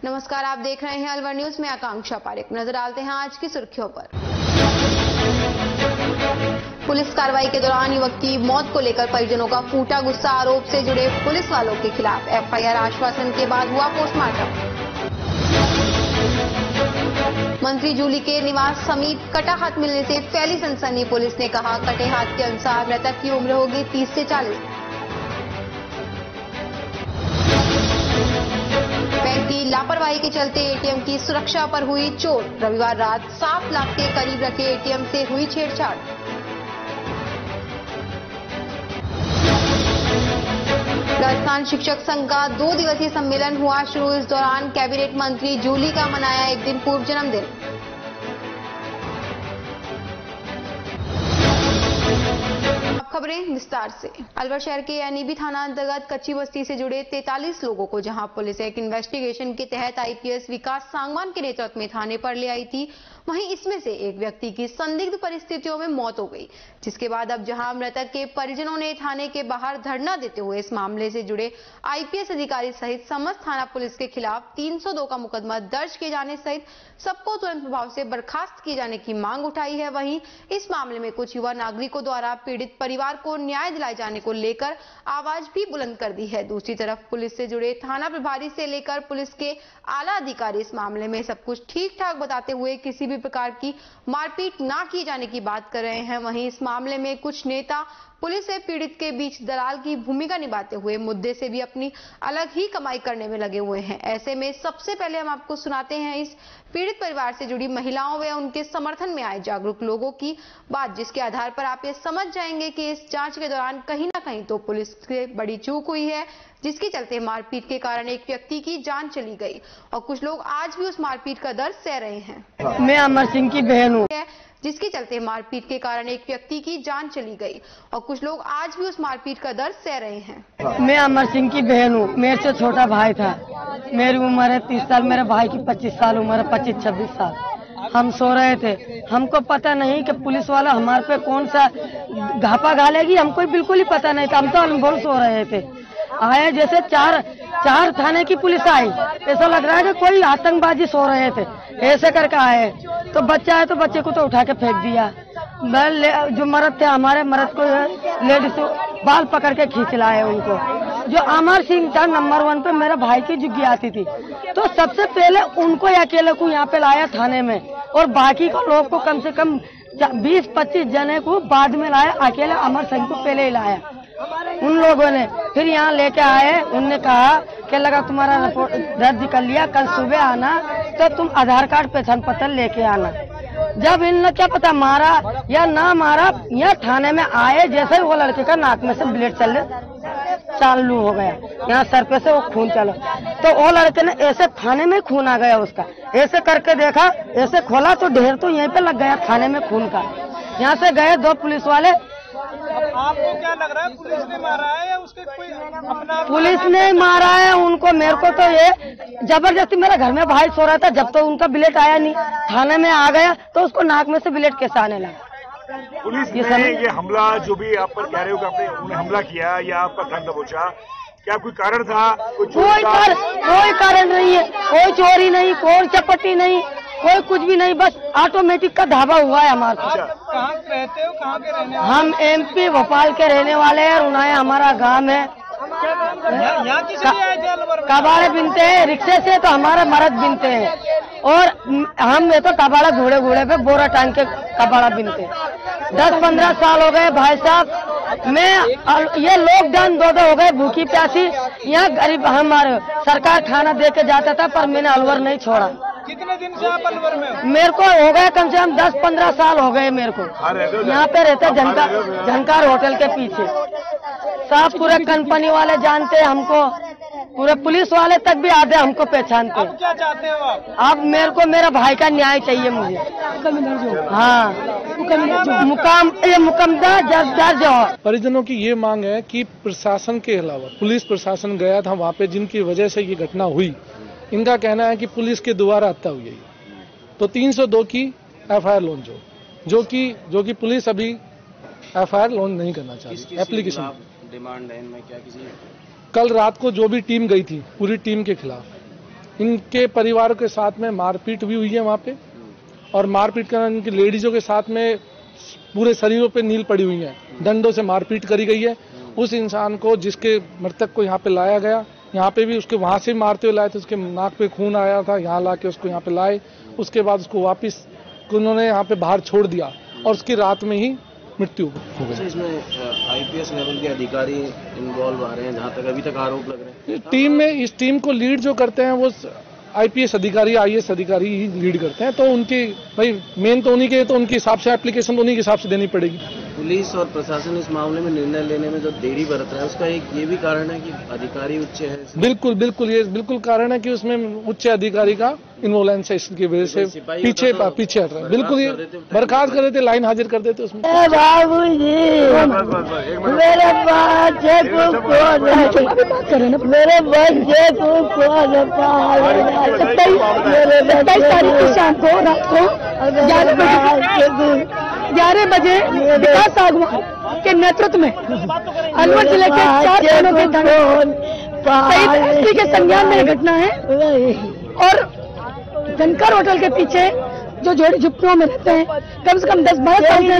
नमस्कार, आप देख रहे हैं अलवर न्यूज में आकांक्षा पारिक। नजर डालते हैं आज की सुर्खियों पर। पुलिस कार्रवाई के दौरान युवक की मौत को लेकर परिजनों का फूटा गुस्सा। आरोप से जुड़े पुलिस वालों के खिलाफ एफआईआर। आश्वासन के बाद हुआ पोस्टमार्टम। मंत्री जूली के निवास समीप कटा हाथ मिलने से फैली सनसनी। पुलिस ने कहा, कटे हाथ के अनुसार मृतक की उम्र होगी 30 से 40। बैंक की लापरवाही के चलते एटीएम की सुरक्षा पर हुई चोट। रविवार रात 7 लाख के करीब रखे एटीएम से हुई छेड़छाड़। राजस्थान शिक्षक संघ का 2 दिवसीय सम्मेलन हुआ शुरू। इस दौरान कैबिनेट मंत्री जूली का मनाया एक दिन पूर्व जन्मदिन। खबरें विस्तार से। अलवर शहर के एनईबी थाना अंतर्गत कच्ची बस्ती से जुड़े 43 लोगों को जहां पुलिस एक इन्वेस्टिगेशन के तहत आईपीएस विकास सांगवान के नेतृत्व में थाने पर ले आई थी, वहीं इसमें से एक व्यक्ति की संदिग्ध परिस्थितियों में मौत हो गई, जिसके बाद अब जहां मृतक के परिजनों ने थाने के बाहर धरना देते हुए इस मामले से जुड़े आईपीएस अधिकारी सहित समस्त थाना पुलिस के खिलाफ 302 का मुकदमा दर्ज किए जाने सहित सबको तुरंत प्रभाव से बर्खास्त किए जाने की मांग उठाई है। वहीं इस मामले में कुछ युवा नागरिकों द्वारा पीड़ित परिवार को न्याय दिलाए जाने को लेकर आवाज भी बुलंद कर दी है। दूसरी तरफ पुलिस से जुड़े थाना प्रभारी से लेकर पुलिस के आला अधिकारी इस मामले में सब कुछ ठीक ठाक बताते हुए किसी भी प्रकार की मारपीट ना किए जाने की बात कर रहे हैं। वहीं इस मामले में कुछ नेता पुलिस से पीड़ित के बीच दलाल की भूमिका निभाते हुए मुद्दे से भी अपनी अलग ही कमाई करने में लगे हुए हैं। ऐसे में सबसे पहले हम आपको सुनाते हैं इस पीड़ित परिवार से जुड़ी महिलाओं व उनके समर्थन में आए जागरूक लोगों की बात, जिसके आधार पर आप ये समझ जाएंगे कि इस जांच के दौरान कहीं ना कहीं तो पुलिस से बड़ी चूक हुई है, जिसके चलते मारपीट के कारण एक व्यक्ति की जान चली गई और कुछ लोग आज भी उस मारपीट का दर्द सह रहे हैं। मैं अमर सिंह की बहन हूँ, जिसके चलते मारपीट के कारण एक व्यक्ति की जान चली गई और कुछ लोग आज भी उस मारपीट का दर्द सह रहे हैं। मैं अमर सिंह की बहन हूँ, मेरे से छोटा भाई था। मेरी उम्र है 30 साल, मेरे भाई की 25 साल उम्र है, 25-26 साल। हम सो रहे थे, हमको पता नहीं कि पुलिस वाला हमारे पे कौन सा घापा घालेगी, हमको बिल्कुल ही पता नहीं था। हम तो अनभर सो रहे थे। आए जैसे चार थाने की पुलिस आई, ऐसा लग रहा है कि कोई आतंकबाजी सो रहे थे, ऐसे करके आए। तो बच्चा है तो बच्चे को तो उठा के फेंक दिया। जो मर्द थे हमारे मर्द को लेडीज बाल पकड़ के खींच लाए उनको। जो अमर सिंह था नंबर 1 पे, मेरे भाई की जुग्गी आती थी, तो सबसे पहले उनको अकेले को यहाँ पे लाया थाने में, और बाकी को लोग को कम से कम 20-25 जने को बाद में लाया। अकेले अमर सिंह को पहले ही लाया उन लोगों ने। फिर यहाँ लेके आए, उनने कहा कि लगा तुम्हारा रिपोर्ट दर्ज कर लिया, कल सुबह आना तो तुम आधार कार्ड पहचान पत्र लेके आना। जब इनने क्या पता मारा या ना मारा, यहाँ थाने में आए जैसे ही वो लड़के का नाक में से ब्लेड चालू हो गया, यहाँ सर पे से वो खून चला, तो वो लड़के ने ऐसे थाने में खून आ गया उसका। ऐसे करके देखा, ऐसे खोला तो ढेर तो यहीं पे लग गया थाने में खून का। यहाँ से गए 2 पुलिस वाले। आपको क्या लग रहा है, पुलिस ने मारा है या उसके कोई अपना? पुलिस ने मारा है उनको। मेरे को तो ये जबरदस्ती, मेरे घर में भाई सो रहा था, जब तो उनका ब्लेड आया नहीं, थाने में आ गया तो उसको नाक में से ब्लेड कैसे आने लगा। पुलिस ने ये हमला जो भी आप पर कह रहे हो कि आपने उन्हें हमला किया या आपका धन दबोचा, क्या कोई कारण था? कोई कारण नहीं है, कोई चोरी नहीं, कोई चपटी नहीं, कोई कुछ भी नहीं, बस ऑटोमेटिक का धावा हुआ है हमारे पास। कहाँ रहते हो, कहाँ के रहने वाले? हम एमपी भोपाल के रहने वाले हैं। उनाया हमारा गांव है। यहाँ किस लिए आए थे अलवर में? कबाड़े बिनते हैं, रिक्शे से तो हमारे मर्द बिनते हैं, और हम ये तो कबाड़ा घोड़े पे बोरा टांग के कबाड़ा बिनते हैं। 10-15 साल हो गए भाई साहब। मैं ये लॉकडाउन 2 हो गए भूखी प्यासी। यहाँ गरीब हमारे सरकार खाना दे के जाता था, पर मैंने अलवर नहीं छोड़ा। कितने दिन से आप अलवर में हो? मेरे को हो गए कम से कम 10-15 साल हो गए मेरे को। यहाँ पे रहते झनकार होटल के पीछे। सब पूरे कंपनी वाले जानते हैं हमको, पूरे पुलिस वाले तक भी आते हमको पहचानते। अब क्या चाहते हो आप? अब मेरे को मेरा भाई का न्याय चाहिए मुझे। हाँ, मुकम्मल दर्ज हो। परिजनों की ये मांग है कि प्रशासन के अलावा पुलिस प्रशासन गया था वहाँ पे, जिनकी वजह से ये घटना हुई। इनका कहना है कि पुलिस के द्वारा हत्या हुई है, तो 302 की एफआईआर लॉन्च हो, जो कि पुलिस अभी एफआईआर लॉन्च नहीं करना चाहती। एप्लीकेशन डिमांड है इनमें क्या? किसी कल रात को जो भी टीम गई थी, पूरी टीम के खिलाफ इनके परिवार के साथ में मारपीट भी हुई है वहां पे, और मारपीट करना इनकी लेडीजों के साथ में पूरे शरीरों पे नील पड़ी हुई है, डंडों से मारपीट करी गई है। उस इंसान को, जिसके मृतक को यहाँ पे लाया गया, यहाँ पे भी उसके वहां से मारते हुए लाए थे, उसके नाक पे खून आया था, यहाँ लाके उसको यहाँ पे लाए, उसके बाद उसको वापिस उन्होंने यहाँ पे बाहर छोड़ दिया और उसकी रात में ही मृत्यु हो गई। इसमें आईपीएस लेवल के अधिकारी इन्वॉल्व आ रहे हैं, जहां तक अभी तक आरोप लग रहे हैं। टीम में, इस टीम को लीड जो करते हैं वो आईपीएस अधिकारी, आईएएस अधिकारी ही लीड करते हैं, तो उनकी भाई मेन तो उन्हीं के, तो उनके हिसाब से एप्लीकेशन तो उन्हीं के हिसाब से देनी पड़ेगी। पुलिस और प्रशासन इस मामले में निर्णय लेने में जो देरी बरत रहा है, उसका एक ये भी कारण है कि अधिकारी उच्च है। बिल्कुल बिल्कुल, ये बिल्कुल कारण है कि उसमें उच्च अधिकारी का इन्वॉल्वेंस है, इसकी वजह से पीछे हट रहा है। बिल्कुल, ये बर्खास्त कर देते, लाइन हाजिर कर देते उसमें। बाबूजी मेरे बच्चे को कौन पालेगा? 27 तारीख की शाम को रात को 11 बजे विकास सागवान के नेतृत्व में अलवर जिले के 4 थानों के शहीद के संज्ञान में घटना है। और धनकर होटल के पीछे जो जोड़ी झुप्पियों में रहते हैं, कम से कम 10-12 साल से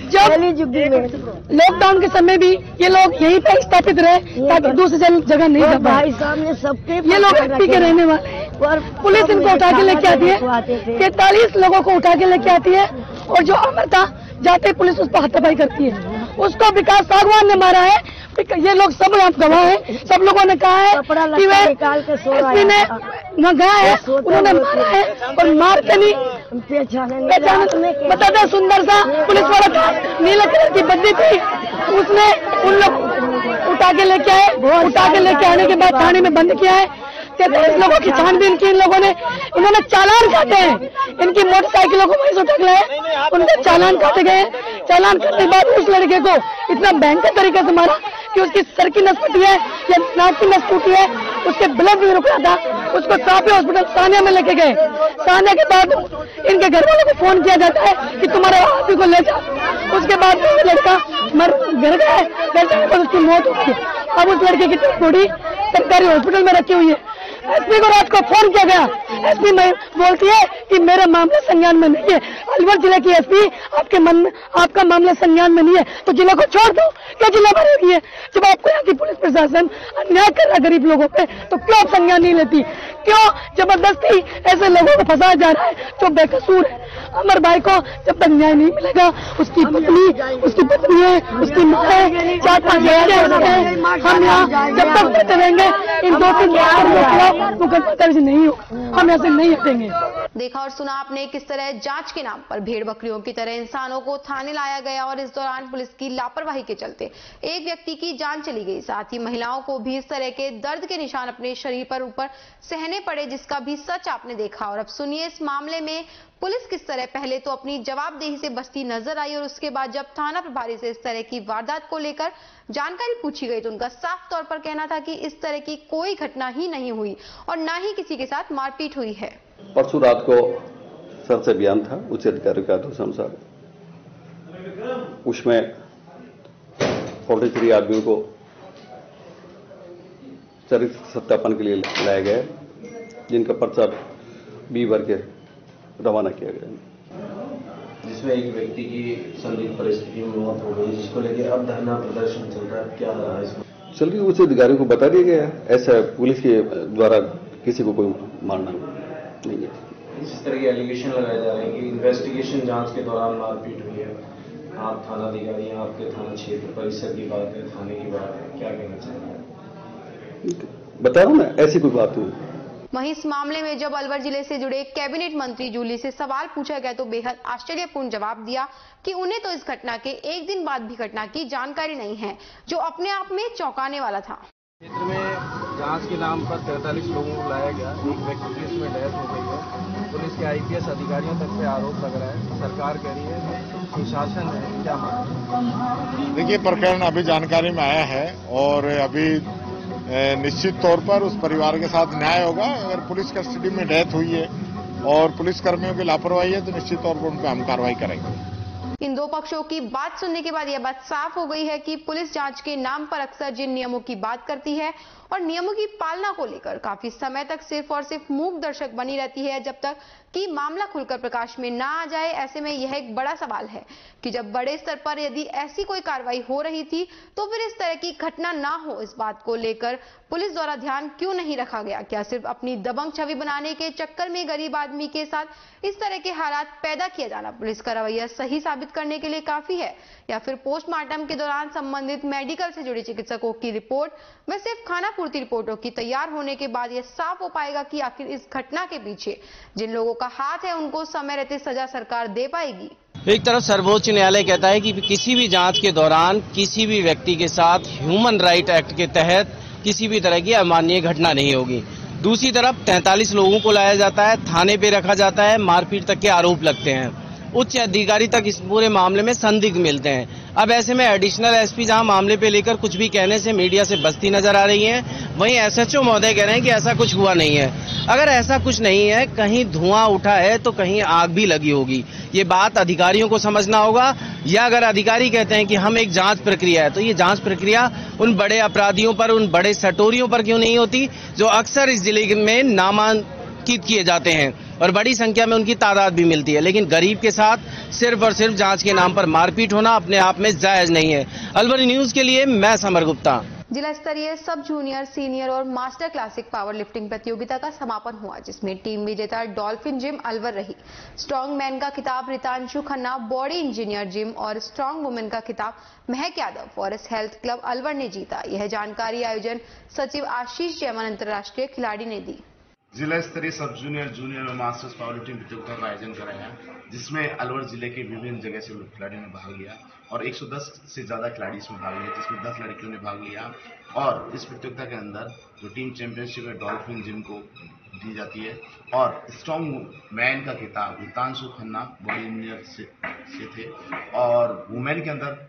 जब लॉकडाउन के समय भी ये लोग यहीं पर स्थापित रहे ताकि दूसरी जगह नहीं जा पाए। सामने सबके ये लोग एमपी के रहने वाले हैं। पुलिस इनको उठा के लेके आती है, 43 लोगों को उठा के लेके आती है, और जो अमरता जाते पुलिस उस पर हाथापाई करती है। उसको विकास सागवान ने मारा है। ये लोग सब यहाँ गवाह है, सब लोगों ने कहा है कि वे एसपी ने वहाँ गया है, उन्होंने मारा है, और मार के नहीं बताते सुंदर सा पुलिस वाला था, नीले कलर की बद्दी थी, उसने उन लोग उठा के लेके आए। उठा के लेके आने के बाद थाने में बंद किया है। 43 लोगों की छानबीन की इन लोगों ने, इन्होंने चालान काटे हैं, इनकी मोटरसाइकिलों को वहीं से उठा लाए, उनके चालान काटे गए। चालान करने के बाद उस लड़के को इतना भयंकर तरीके से मारा कि उसकी सर की नस फटी है या नाक की नस टूटी है, उसके ब्लड भी रुक रहा था। उसको साफे हॉस्पिटल सानिया में लेके गए। सानिया के बाद इनके घर वालों को फोन किया जाता है कि तुम्हारे आदमी को ले जाओ। उसके बाद लड़का घर गया, घर जाने पर उसकी मौत हो गई। अब उस लड़के की बॉडी सरकारी हॉस्पिटल में रखी हुई है। एसपी को रात को फोन किया गया, एसपी बोलती है कि मेरा मामला संज्ञान में नहीं है। अलवर जिले की एसपी आपका मामला संज्ञान में नहीं है तो जिले को छोड़ दो। क्या जिला भर रही है? जब आपको यहाँ की पुलिस प्रशासन अन्याय कर रहा है गरीब लोगों पे, तो क्यों आप संज्ञान नहीं लेती? क्यों जबरदस्ती ऐसे लोगों को फंसाया जा रहा है जो बेकसूर है? अमर भाई को जब तक न्याय नहीं मिलेगा, उसकी पत्नी है, उसकी माँ है, 4-5 बच्चे हैं, हम यहाँ जब तक बैठे रहेंगे इन 2-3 मुकदमा दर्ज नहीं होगा, हम ऐसे नहीं हटेंगे। देखा और सुना आपने किस तरह जांच के नाम पर भेड़ बकरियों की तरह इंसानों को थाने लाया गया, और इस दौरान पुलिस की लापरवाही के चलते एक व्यक्ति की जान चली गई। साथ ही महिलाओं को भी इस तरह के दर्द के निशान अपने शरीर पर ऊपर सहने पड़े, जिसका भी सच आपने देखा। और अब सुनिए इस मामले में पुलिस किस तरह पहले तो अपनी जवाबदेही से बचती नजर आई, और उसके बाद जब थाना प्रभारी से इस तरह की वारदात को लेकर जानकारी पूछी गई तो उनका साफ तौर पर कहना था कि इस तरह की कोई घटना ही नहीं हुई और ना ही किसी के साथ मारपीट हुई है। परसों रात को सर से बयान था उच्च अधिकारी का आदेश अनुसार, उसमें 43 आदमियों को चरित्र सत्यापन के लिए लाया गया, जिनका पर्चा 20 बार के रवाना किया गया, जिसमें एक व्यक्ति की संदिग्ध परिस्थिति में मौत हो गई, जिसको लेकर अब धरना प्रदर्शन चल रहा है। क्या रहा है इसमें? चल रही उच्च अधिकारियों को बता दिया गया है, ऐसा पुलिस के द्वारा किसी को कोई मारना नहीं है। इस तरह के एलिगेशन लगाए जा रहे हैं कि इन्वेस्टिगेशन जांच के दौरान मारपीट हुई है। आप थाना अधिकारी हैं, आपके थाना क्षेत्र परिसर की बात है, थाने की बात है, क्या कहना चाहिए? बता रहा हूं ना, ऐसी कोई बात नहीं। वहीं इस मामले में जब अलवर जिले से जुड़े कैबिनेट मंत्री जूली से सवाल पूछा गया तो बेहद आश्चर्यपूर्ण जवाब दिया कि उन्हें तो इस घटना के एक दिन बाद भी घटना की जानकारी नहीं है, जो अपने आप में चौंकाने वाला था। क्षेत्र में जांच के नाम पर 43 लोगों को लाया गया, एक व्यक्ति की इसमें डेथ हो गई है। पुलिस के आईपीएस अधिकारियों तक पे आरोप लग रहा है, सरकार कह रही है सुशासन है, क्या मानते? देखिए, प्रकरण अभी जानकारी में आया है और अभी निश्चित तौर पर उस परिवार के साथ न्याय होगा। अगर पुलिस कस्टडी में डेथ हुई है और पुलिसकर्मियों की लापरवाही है तो निश्चित तौर पर उन पर हम कार्रवाई करेंगे। इन दो पक्षों की बात सुनने के बाद यह बात साफ हो गई है कि पुलिस जांच के नाम पर अक्सर जिन नियमों की बात करती है और नियमों की पालना को लेकर काफी समय तक सिर्फ और सिर्फ मूक दर्शक बनी रहती है जब तक कि मामला खुलकर प्रकाश में ना आ जाए। ऐसे में यह एक बड़ा सवाल है कि जब बड़े स्तर पर यदि ऐसी कोई कार्रवाई हो रही थी तो फिर इस तरह की घटना ना हो, इस बात को लेकर पुलिस द्वारा ध्यान क्यों नहीं रखा गया? क्या सिर्फ अपनी दबंग छवि बनाने के चक्कर में गरीब आदमी के साथ इस तरह के हालात पैदा किया जाना पुलिस का रवैया सही साबित करने के लिए काफी है, या फिर पोस्टमार्टम के दौरान संबंधित मेडिकल से जुड़े चिकित्सकों की रिपोर्ट व सिर्फ खानापूर्ति रिपोर्टों की तैयार होने के बाद यह साफ हो पाएगा कि आखिर इस घटना के पीछे जिन लोगों का हाथ है उनको समय रहते सजा सरकार दे पाएगी? एक तरफ सर्वोच्च न्यायालय कहता है कि किसी भी जांच के दौरान किसी भी व्यक्ति के साथ ह्यूमन राइट एक्ट के तहत किसी भी तरह की अमानवीय घटना नहीं होगी। दूसरी तरफ 43 लोगों को लाया जाता है, थाने पे रखा जाता है, मारपीट तक के आरोप लगते हैं, उच्च अधिकारी तक इस पूरे मामले में संदिग्ध मिलते हैं। अब ऐसे में एडिशनल एसपी जहां मामले पे लेकर कुछ भी कहने से मीडिया से बचती नजर आ रही हैं, वहीं एसएचओ महोदय कह रहे हैं कि ऐसा कुछ हुआ नहीं है। अगर ऐसा कुछ नहीं है, कहीं धुआं उठा है तो कहीं आग भी लगी होगी। ये बात अधिकारियों को समझना होगा, या अगर अधिकारी कहते हैं कि हम एक जांच प्रक्रिया है तो ये जांच प्रक्रिया उन बड़े अपराधियों पर, उन बड़े सटोरियों पर क्यों नहीं होती जो अक्सर इस जिले में नामांकित किए जाते हैं और बड़ी संख्या में उनकी तादाद भी मिलती है। लेकिन गरीब के साथ सिर्फ और सिर्फ जांच के नाम पर मारपीट होना अपने आप में जायज नहीं है। अलवर न्यूज के लिए मैं समर गुप्ता। जिला स्तरीय सब जूनियर, सीनियर और मास्टर क्लासिक पावर लिफ्टिंग प्रतियोगिता का समापन हुआ, जिसमें टीम विजेता डॉल्फिन जिम अलवर रही। स्ट्रांग मैन का खिताब Ritanshu Khanna, body engineer gym और स्ट्रांग वुमेन का खिताब महक Yadav, forest health club Alwar ने जीता। यह जानकारी आयोजन सचिव आशीष जैमन अंतर्राष्ट्रीय खिलाड़ी ने दी। जिला स्तरीय सब जूनियर, जूनियर और मास्टर्स पावर लिफ्टिंग प्रतियोगिता का आयोजन कराया, जिसमें अलवर जिले के विभिन्न जगह से खिलाड़ियों ने भाग लिया और 110 से ज्यादा खिलाड़ी इसमें भाग लिए, जिसमें 10 लड़कियों ने भाग लिया। और इस प्रतियोगिता के अंदर जो टीम चैंपियनशिप है डॉल्फिन जिम को दी जाती है और स्ट्रॉन्ग मैन का खिताब रितांशु खन्ना बॉडी इंजीनियर से थे और वुमेन के अंदर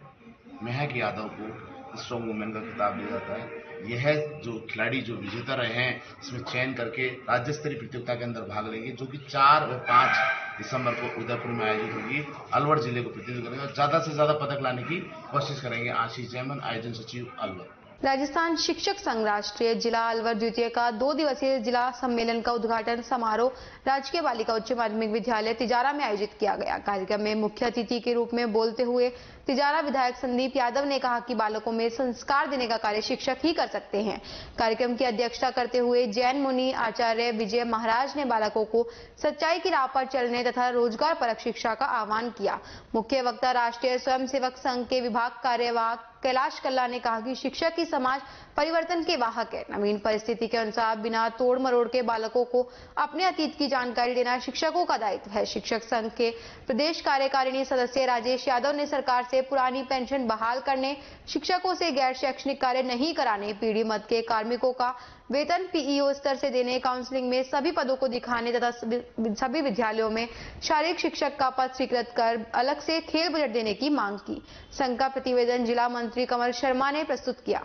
महक यादव को स्ट्रॉन्ग वुमेन का खिताब दिया जाता है। यह जो खिलाड़ी जो विजेता रहे हैं इसमें चयन करके राज्य स्तरीय प्रतियोगिता के अंदर भाग लेंगे, जो कि 4 और 5 दिसंबर को उदयपुर में आयोजित होगी। अलवर जिले को प्रतिनिधित्व करेंगे और ज्यादा से ज्यादा पदक लाने की कोशिश करेंगे। आशीष जैमन, आयोजन सचिव अलवर। राजस्थान शिक्षक संघ राष्ट्रीय जिला अलवर द्वितीय का 2 दिवसीय जिला सम्मेलन का उद्घाटन समारोह राजकीय बालिका उच्च माध्यमिक विद्यालय तिजारा में आयोजित किया गया। कार्यक्रम में मुख्य अतिथि के रूप में बोलते हुए तिजारा विधायक संदीप यादव ने कहा कि बालकों में संस्कार देने का कार्य शिक्षक ही कर सकते हैं। कार्यक्रम की अध्यक्षता करते हुए जैन मुनि आचार्य विजय महाराज ने बालकों को सच्चाई की राह पर चलने तथा रोजगार परक शिक्षा का आह्वान किया। मुख्य वक्ता राष्ट्रीय स्वयंसेवक संघ के विभाग कार्यवाहक कैलाश कल्ला ने कहा कि शिक्षक ही समाज परिवर्तन के वाहक है। नवीन परिस्थिति के अनुसार बिना तोड़ मरोड़ के बालकों को अपने अतीत की जानकारी देना शिक्षकों का दायित्व है। शिक्षक संघ के प्रदेश कार्यकारिणी सदस्य राजेश यादव ने सरकार से पुरानी पेंशन बहाल करने, शिक्षकों से गैर शैक्षणिक कार्य नहीं कराने, पीढ़ी मत के कार्मिकों का वेतन पीईओ स्तर से देने, काउंसलिंग में सभी पदों को दिखाने तथा सभी विद्यालयों में शारीरिक शिक्षक का पद स्वीकृत कर अलग से खेल बजट देने की मांग की। संघ का प्रतिवेदन जिला मंत्री कमल शर्मा ने प्रस्तुत किया।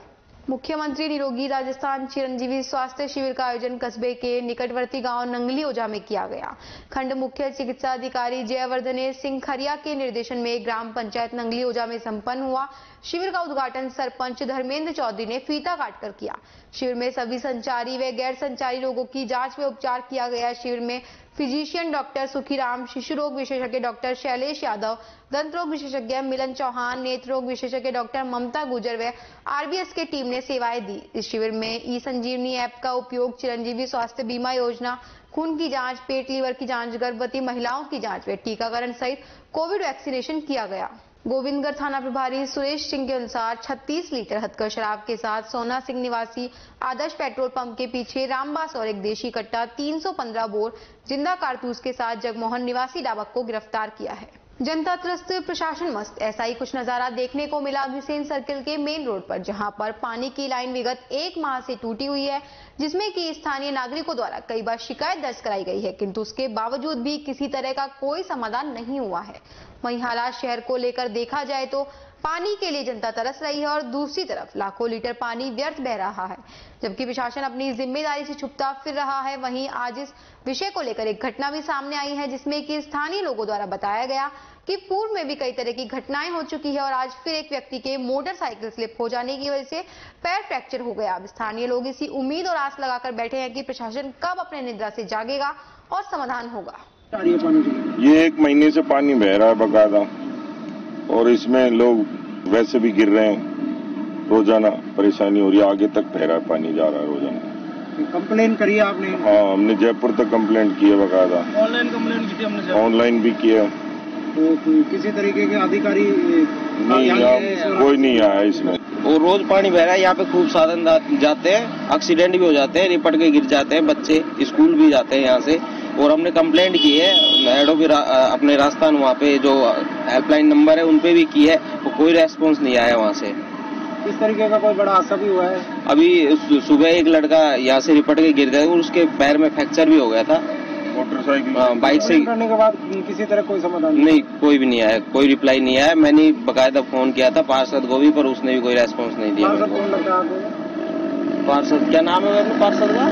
मुख्यमंत्री निरोगी राजस्थान चिरंजीवी स्वास्थ्य शिविर का आयोजन कस्बे के निकटवर्ती गांव नंगली ओझा में किया गया। खंड मुख्य चिकित्सा अधिकारी जयवर्धने सिंह खरिया के निर्देशन में ग्राम पंचायत नंगली ओझा में संपन्न हुआ। शिविर का उद्घाटन सरपंच धर्मेंद्र चौधरी ने फीता काटकर किया। शिविर में सभी संचारी व गैर संचारी रोगों की जांच व उपचार किया गया। शिविर में फिजिशियन डॉक्टर सुखीराम, शिशु रोग विशेषज्ञ डॉक्टर शैलेश यादव, दंत रोग विशेषज्ञ मिलन चौहान, नेत्र रोग विशेषज्ञ डॉक्टर ममता गुजर व आरबीएस के टीम ने सेवाएं दी। इस शिविर में ई संजीवनी ऐप का उपयोग चिरंजीवी स्वास्थ्य बीमा योजना, खून की जांच, पेट लीवर की जांच, गर्भवती महिलाओं की जांच व टीकाकरण सहित कोविड वैक्सीनेशन किया गया। गोविंदगढ़ थाना प्रभारी सुरेश सिंह के अनुसार 36 लीटर हथकर शराब के साथ सोना सिंह निवासी आदर्श पेट्रोल पंप के पीछे रामबास और एक देशी कट्टा 315 बोर जिंदा कारतूस के साथ जगमोहन निवासी डाबक को गिरफ्तार किया है। जनता त्रस्त, प्रशासन मस्त, ऐसा ही कुछ नजारा देखने को मिला अग्रसेन सर्किल के मेन रोड पर, जहां पर पानी की लाइन विगत 1 माह से टूटी हुई है, जिसमें कि स्थानीय नागरिकों द्वारा कई बार शिकायत दर्ज कराई गई है, किंतु उसके बावजूद भी किसी तरह का कोई समाधान नहीं हुआ है। वहीं हालात शहर को लेकर देखा जाए तो पानी के लिए जनता तरस रही है और दूसरी तरफ लाखों लीटर पानी व्यर्थ बह रहा है, जबकि प्रशासन अपनी जिम्मेदारी से छुपता फिर रहा है। वहीं आज इस विषय को लेकर एक घटना भी सामने आई है, जिसमें कि स्थानीय लोगों द्वारा बताया गया कि पूर्व में भी कई तरह की घटनाएं हो चुकी है और आज फिर एक व्यक्ति के मोटरसाइकिल स्लिप हो जाने की वजह से पैर फ्रैक्चर हो गया। अब स्थानीय लोग इसी उम्मीद और आस लगाकर बैठे हैं कि प्रशासन कब अपने निद्रा से जागेगा और समाधान होगा। ये 1 महीने से पानी बह रहा है बकायदा, और इसमें लोग वैसे भी गिर रहे हैं, रोजाना परेशानी हो रही है, आगे तक बह रहा है, पानी जा रहा है रोजाना। कंप्लेन करी है आपने? हाँ, हमने जयपुर तक कंप्लेंट की है बकायदा। ऑनलाइन कंप्लेंट की थी हमने? ऑनलाइन भी किया। तो किसी तरीके के अधिकारी नहीं, कोई नहीं आया इसमें। और रोज पानी बह रहा है, यहाँ पे खूब साधन जाते हैं, एक्सीडेंट भी हो जाते हैं, रिपट के गिर जाते हैं, बच्चे स्कूल भी जाते हैं यहाँ से। और हमने कंप्लेंट की है एडो भी अपने राजस्थान वहाँ पे जो हेल्पलाइन नंबर है उन पे भी की है, तो कोई रेस्पॉन्स नहीं आया वहाँ से। इस तरीके का कोई बड़ा हादसा भी हुआ है? अभी सुबह एक लड़का यहाँ से रिपट के गिर गया और उसके पैर में फ्रैक्चर भी हो गया था मोटरसाइकिल बाइक से। करने के बाद किसी तरह कोई समाधान नहीं, कोई भी नहीं आया, कोई रिप्लाई नहीं आया। मैंने बकायदा फोन किया था पार्षद को भी, पर उसने भी कोई रेस्पॉन्स नहीं दिया। पार्षद क्या नाम है अपने पार्षद का?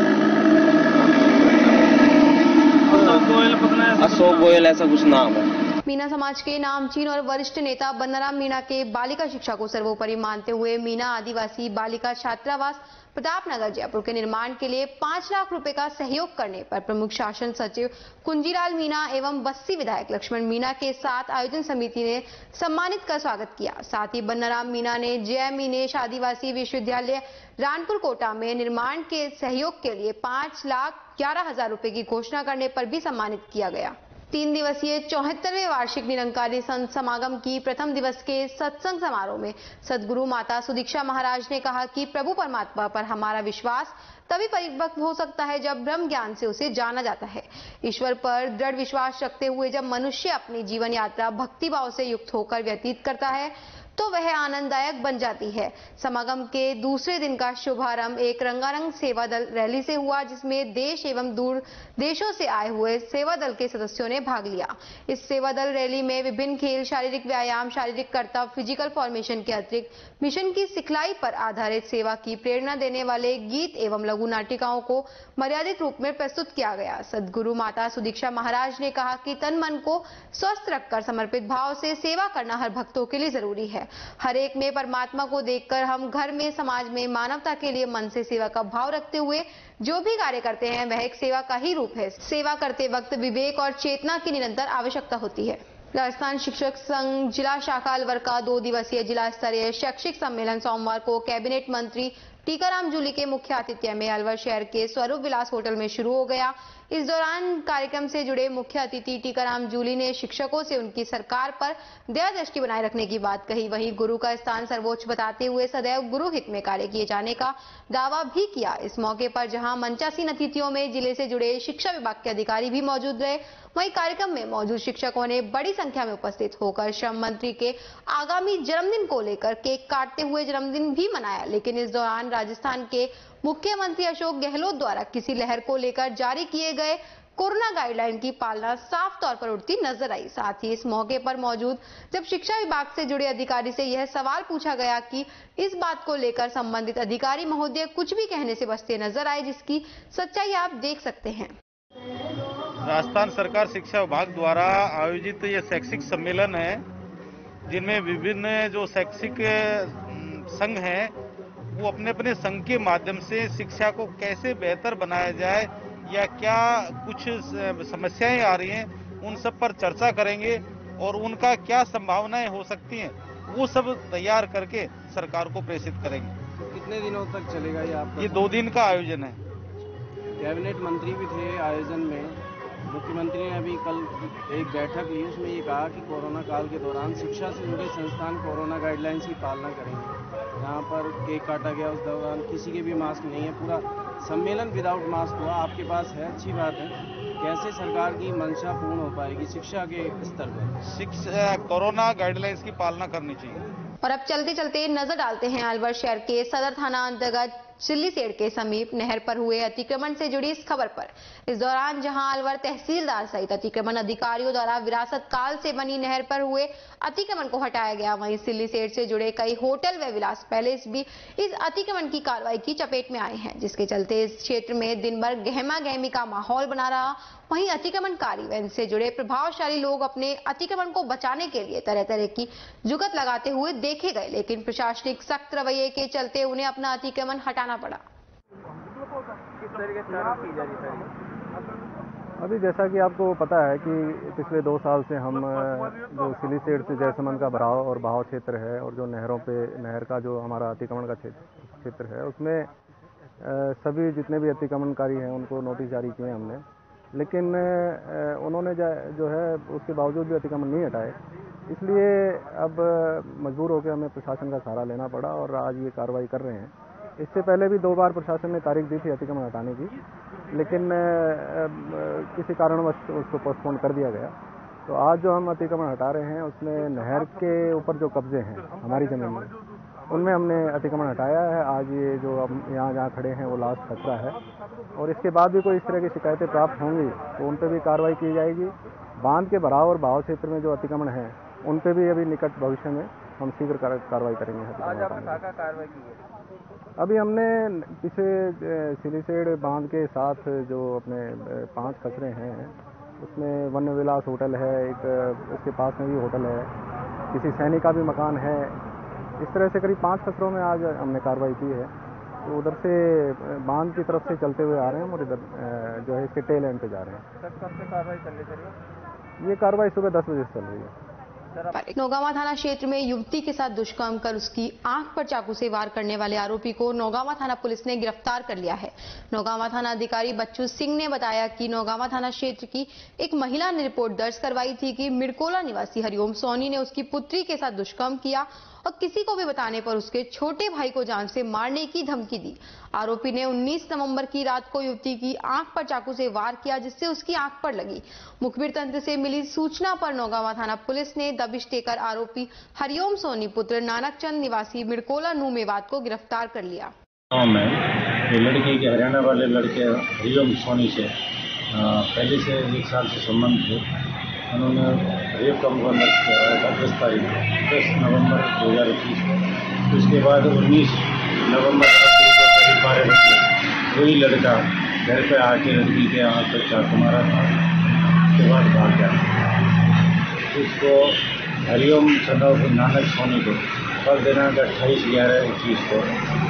अशोक गोयल ऐसा कुछ नाम है। मीणा समाज के नामचीन और वरिष्ठ नेता बन्नाराम मीणा के बालिका शिक्षा को सर्वोपरि मानते हुए मीणा आदिवासी बालिका छात्रावास प्रतापनगर जयपुर के निर्माण के लिए 5 लाख रुपए का सहयोग करने पर प्रमुख शासन सचिव कुंजीलाल मीणा एवं बस्सी विधायक लक्ष्मण मीणा के साथ आयोजन समिति ने सम्मानित कर स्वागत किया। साथ ही बन्नाराम मीणा ने जय मीनेश आदिवासी विश्वविद्यालय रानपुर कोटा में निर्माण के सहयोग के लिए 5,11,000 रुपए की घोषणा करने पर भी सम्मानित किया गया। 3 दिवसीय 74वें वार्षिक निरंकारी संत समागम की प्रथम दिवस के सत्संग समारोह में सद्गुरु माता सुदीक्षा महाराज ने कहा कि प्रभु परमात्मा पर हमारा विश्वास तभी परिपक्व हो सकता है जब ब्रह्म ज्ञान से उसे जाना जाता है। ईश्वर पर दृढ़ विश्वास रखते हुए जब मनुष्य अपनी जीवन यात्रा भक्ति भाव से युक्त होकर व्यतीत करता है तो वह आनंददायक बन जाती है। समागम के दूसरे दिन का शुभारंभ एक रंगारंग सेवा दल रैली से हुआ, जिसमें देश एवं दूर देशों से आए हुए सेवा दल के सदस्यों ने भाग लिया। इस सेवा दल रैली में विभिन्न खेल, शारीरिक व्यायाम, शारीरिक कर्तव्य, फिजिकल फॉर्मेशन के अतिरिक्त मिशन की सिखलाई पर आधारित सेवा की प्रेरणा देने वाले गीत एवं लघु नाटिकाओं को मर्यादित रूप में प्रस्तुत किया गया। सद्गुरु माता सुदीक्षा महाराज ने कहा कि तन मन को स्वस्थ रखकर समर्पित भाव से सेवा करना हर भक्तों के लिए जरूरी है। हर एक में परमात्मा को देखकर हम घर में, समाज में मानवता के लिए मन से सेवा का भाव रखते हुए जो भी कार्य करते हैं वह एक सेवा का ही रूप है। सेवा करते वक्त विवेक और चेतना की निरंतर आवश्यकता होती है। राजस्थान शिक्षक संघ जिला शाखा अलवर का 2 दिवसीय जिला स्तरीय शैक्षिक सम्मेलन सोमवार को कैबिनेट मंत्री टीकाराम जूली के मुख्य आतिथ्य में अलवर शहर के स्वरूप विलास होटल में शुरू हो गया। इस दौरान कार्यक्रम से जुड़े मुख्य अतिथि टीकाराम जूली ने शिक्षकों से उनकी सरकार पर दया दृष्टि बनाए रखने की बात कही। वहीं गुरु का स्थान सर्वोच्च बताते हुए सदैव गुरु हित में कार्य किए जाने का दावा भी किया। इस मौके पर जहां मंचासीन अतिथियों में जिले से जुड़े शिक्षा विभाग के अधिकारी भी मौजूद रहे, वहीं कार्यक्रम में मौजूद शिक्षकों ने बड़ी संख्या में उपस्थित होकर श्रम मंत्री के आगामी जन्मदिन को लेकर केक काटते हुए जन्मदिन भी मनाया। लेकिन इस दौरान राजस्थान के मुख्यमंत्री अशोक गहलोत द्वारा किसी लहर को लेकर जारी किए गए कोरोना गाइडलाइन की पालना साफ तौर पर उड़ती नजर आई। साथ ही इस मौके पर मौजूद जब शिक्षा विभाग से जुड़े अधिकारी से यह सवाल पूछा गया कि इस बात को लेकर संबंधित अधिकारी महोदय कुछ भी कहने से बचते नजर आए, जिसकी सच्चाई आप देख सकते हैं। राजस्थान सरकार शिक्षा विभाग द्वारा आयोजित ये शैक्षिक सम्मेलन है, जिनमें विभिन्न जो शैक्षिक संघ हैं वो अपने अपने संघ के माध्यम से शिक्षा को कैसे बेहतर बनाया जाए या क्या कुछ समस्याएं आ रही हैं उन सब पर चर्चा करेंगे और उनका क्या संभावनाएं हो सकती हैं वो सब तैयार करके सरकार को प्रेषित करेंगे। कितने दिनों तक चलेगा ये आपका? ये 2 दिन का आयोजन है। कैबिनेट मंत्री भी थे आयोजन में। मुख्यमंत्री ने अभी कल एक बैठक ली, उसमें ये कहा कि कोरोना काल के दौरान शिक्षा से जुड़े संस्थान कोरोना गाइडलाइंस की पालना करेंगे। यहाँ पर केक काटा गया, उस दौरान किसी के भी मास्क नहीं है, पूरा सम्मेलन विदाउट मास्क हुआ। आपके पास है, अच्छी बात है। कैसे सरकार की मंशा पूर्ण हो पाएगी शिक्षा के स्तर पर? कोरोना गाइडलाइंस की पालना करनी चाहिए। और अब चलते चलते नजर डालते हैं अलवर शहर के सदर थाना अंतर्गत चिल्लीसेड़ के समीप नहर पर हुए अतिक्रमण से जुड़ी इस खबर पर। इस दौरान जहां अलवर तहसीलदार सहित अतिक्रमण अधिकारियों द्वारा विरासत काल से बनी नहर पर हुए अतिक्रमण को हटाया गया, वहीं चिल्लीसेड़ से जुड़े कई होटल व विलास पैलेस भी इस अतिक्रमण की कार्रवाई की चपेट में आए हैं, जिसके चलते इस क्षेत्र में दिन भर गहमा गहमी का माहौल बना रहा। वहीं अतिक्रमणकारी व इनसे जुड़े प्रभावशाली लोग अपने अतिक्रमण को बचाने के लिए तरह तरह की जुगत लगाते हुए देखे गए, लेकिन प्रशासनिक सख्त रवैये के चलते उन्हें अपना अतिक्रमण हटाना पड़ा। अभी जैसा कि आपको पता है कि पिछले 2 साल से हम जो सिलीसेड से जयसमंद का भराव और बहाव क्षेत्र है और जो नहर का जो हमारा अतिक्रमण का क्षेत्र है उसमें सभी जितने भी अतिक्रमणकारी हैं उनको नोटिस जारी किए हमने, लेकिन उन्होंने जो है उसके बावजूद भी अतिक्रमण नहीं हटाए। इसलिए अब मजबूर होकर हमें प्रशासन का सहारा लेना पड़ा और आज ये कार्रवाई कर रहे हैं। इससे पहले भी 2 बार प्रशासन ने तारीख दी थी अतिक्रमण हटाने की, लेकिन किसी कारणवश उसको पोस्टपोन कर दिया गया। तो आज जो हम अतिक्रमण हटा रहे हैं उसमें नहर के ऊपर जो कब्जे हैं हमारी ज़मीन में, उनमें हमने अतिक्रमण हटाया है। आज ये जो हम यहाँ खड़े हैं वो लास्ट खतरा है और इसके बाद भी कोई इस तरह की शिकायतें प्राप्त होंगी तो उन पर भी कार्रवाई की जाएगी। बांध के भराव और बहाव क्षेत्र में जो अतिक्रमण है उन पर भी अभी निकट भविष्य में हम शीघ्र कार्रवाई करेंगे। आज आपने क्या कार्रवाई की है? अभी हमने पीछे सिलीसेड बांध के साथ जो अपने 5 खसरे हैं उसमें वन्य विलास होटल है, एक उसके पास में भी होटल है, किसी सैनिक का भी मकान है। इस तरह से करीब 5 खसरों में आज हमने कार्रवाई की है। तो उधर से बांध की तरफ से चलते हुए आ रहे हैं और इधर जो है इसके टेल एंड पे जा रहे हैं। सर कब से कार्रवाई चल रही है? ये कार्रवाई सुबह 10 बजे से चल रही है। नौगावा थाना क्षेत्र में युवती के साथ दुष्कर्म कर उसकी आंख पर चाकू से वार करने वाले आरोपी को नौगावा थाना पुलिस ने गिरफ्तार कर लिया है। नौगावा थाना अधिकारी बच्चू सिंह ने बताया कि नौगावा थाना क्षेत्र की एक महिला ने रिपोर्ट दर्ज करवाई थी कि मिरकोला निवासी हरिओम सोनी ने उसकी पुत्री के साथ दुष्कर्म किया और किसी को भी बताने पर उसके छोटे भाई को जान से मारने की धमकी दी। आरोपी ने 19 नवंबर की रात को युवती की आंख पर चाकू से वार किया जिससे उसकी आंख पर लगी। मुखबिर तंत्र से मिली सूचना पर नौगावा थाना पुलिस ने दबिश देकर आरोपी हरिओम सोनी पुत्र नानक चंद निवासी मिरकोला नू मेवात को गिरफ्तार कर लिया। ये लड़की के हरियाणा वाले लड़के हरिओम सोनी से पहले से 1 साल से संबंध थे। उन्होंने रेप का मुकदमा किया है 10 नवंबर 2021। उसके बाद 19 नवंबर करीब 12 बजे वही लड़का घर पे आके लड़की के आँख पर चाकू मारा था। उसके बाद भाग गया। उसको हरिओम चंद्र नानक सोनी को कल दिनांक 28/11/21 को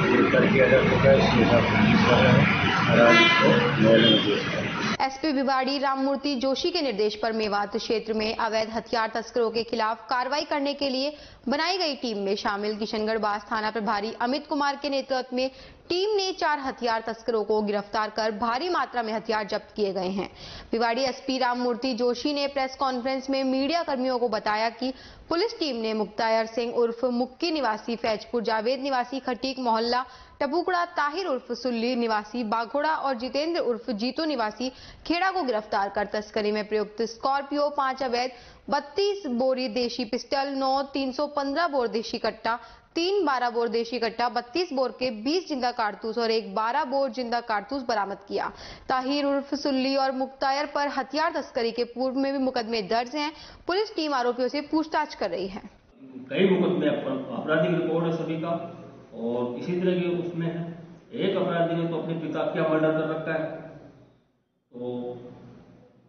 गिरफ्तार किया जा चुका है। इसके साथ पुलिस कर रहे हैं और आज इसको न्यायालय में पेश किया। एसपी भिवाड़ी राममूर्ति जोशी के निर्देश पर मेवात क्षेत्र में अवैध हथियार तस्करों के खिलाफ कार्रवाई करने के लिए बनाई गई टीम में शामिल किशनगढ़ बास थाना प्रभारी अमित कुमार के नेतृत्व में टीम ने 4 हथियार तस्करों को गिरफ्तार कर भारी मात्रा में हथियार जब्त किए गए हैं। भिवाड़ी एसपी राममूर्ति जोशी ने प्रेस कॉन्फ्रेंस में मीडिया कर्मियों को बताया कि पुलिस टीम ने मुक्तायर सिंह उर्फ मुक्की निवासी फैजपुर, जावेद निवासी खटीक मोहल्ला टबुकड़ा, ताहिर उर्फ सुल्ली निवासी बाघोड़ा और जितेंद्र उर्फ जीतू निवासी खेड़ा को गिरफ्तार कर तस्करी में प्रयुक्त स्कॉर्पियो, 5 अवैध 32 बोरी देशी पिस्टल, 9 315 बोर देशी कट्टा, 3 12 बोर देशी कट्टा, 32 बोर के 20 जिंदा कारतूस और 1 12 बोर जिंदा कारतूस बरामद किया। ताहिर उर्फ सुल्ली और मुक्तायर पर हथियार तस्करी के पूर्व में भी मुकदमे दर्ज हैं। पुलिस टीम आरोपियों से पूछताछ कर रही है। कई मुकदमे आपराधिक रिकॉर्ड है सभी का और इसी तरह के उसमें है। एक अपराधी ने तो अपने पिता का मर्डर कर रखा है। तो